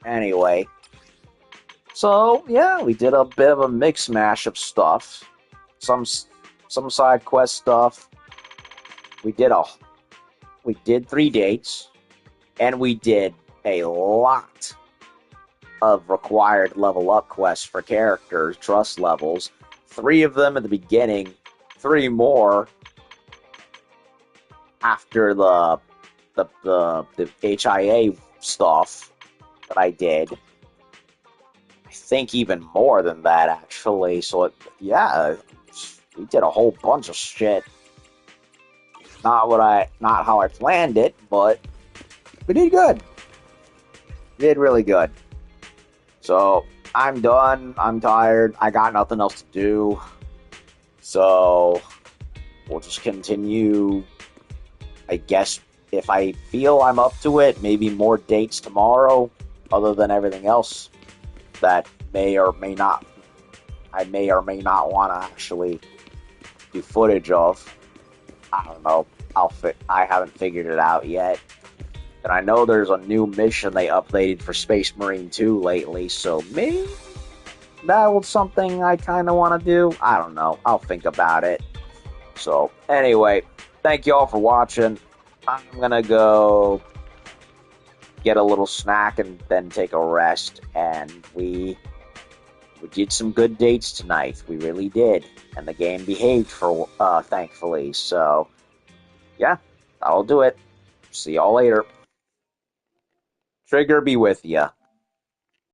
Anyway, So yeah, we did a bit of a mix mash of stuff. Some side quest stuff. We did 3 dates, and we did a lot of required level up quests for characters, trust levels. 3 of them at the beginning, 3 more after the HIA stuff that I did. I think even more than that, actually. So yeah, we did a whole bunch of shit. Not how I planned it, but we did good. We did really good. So I'm done. I'm tired. I got nothing else to do. So we'll just continue. I guess if I feel I'm up to it, maybe more dates tomorrow, other than everything else that may or may not want to actually do footage of. I don't know. I haven't figured it out yet. And I know there's a new mission they updated for Space Marine 2 lately, so maybe that was something I kind of want to do. I don't know. I'll think about it. So, anyway, thank you all for watching. I'm gonna go get a little snack and then take a rest. And we did some good dates tonight. We really did. And the game behaved for thankfully. So, yeah, that'll do it. See y'all later. Trigger be with ya.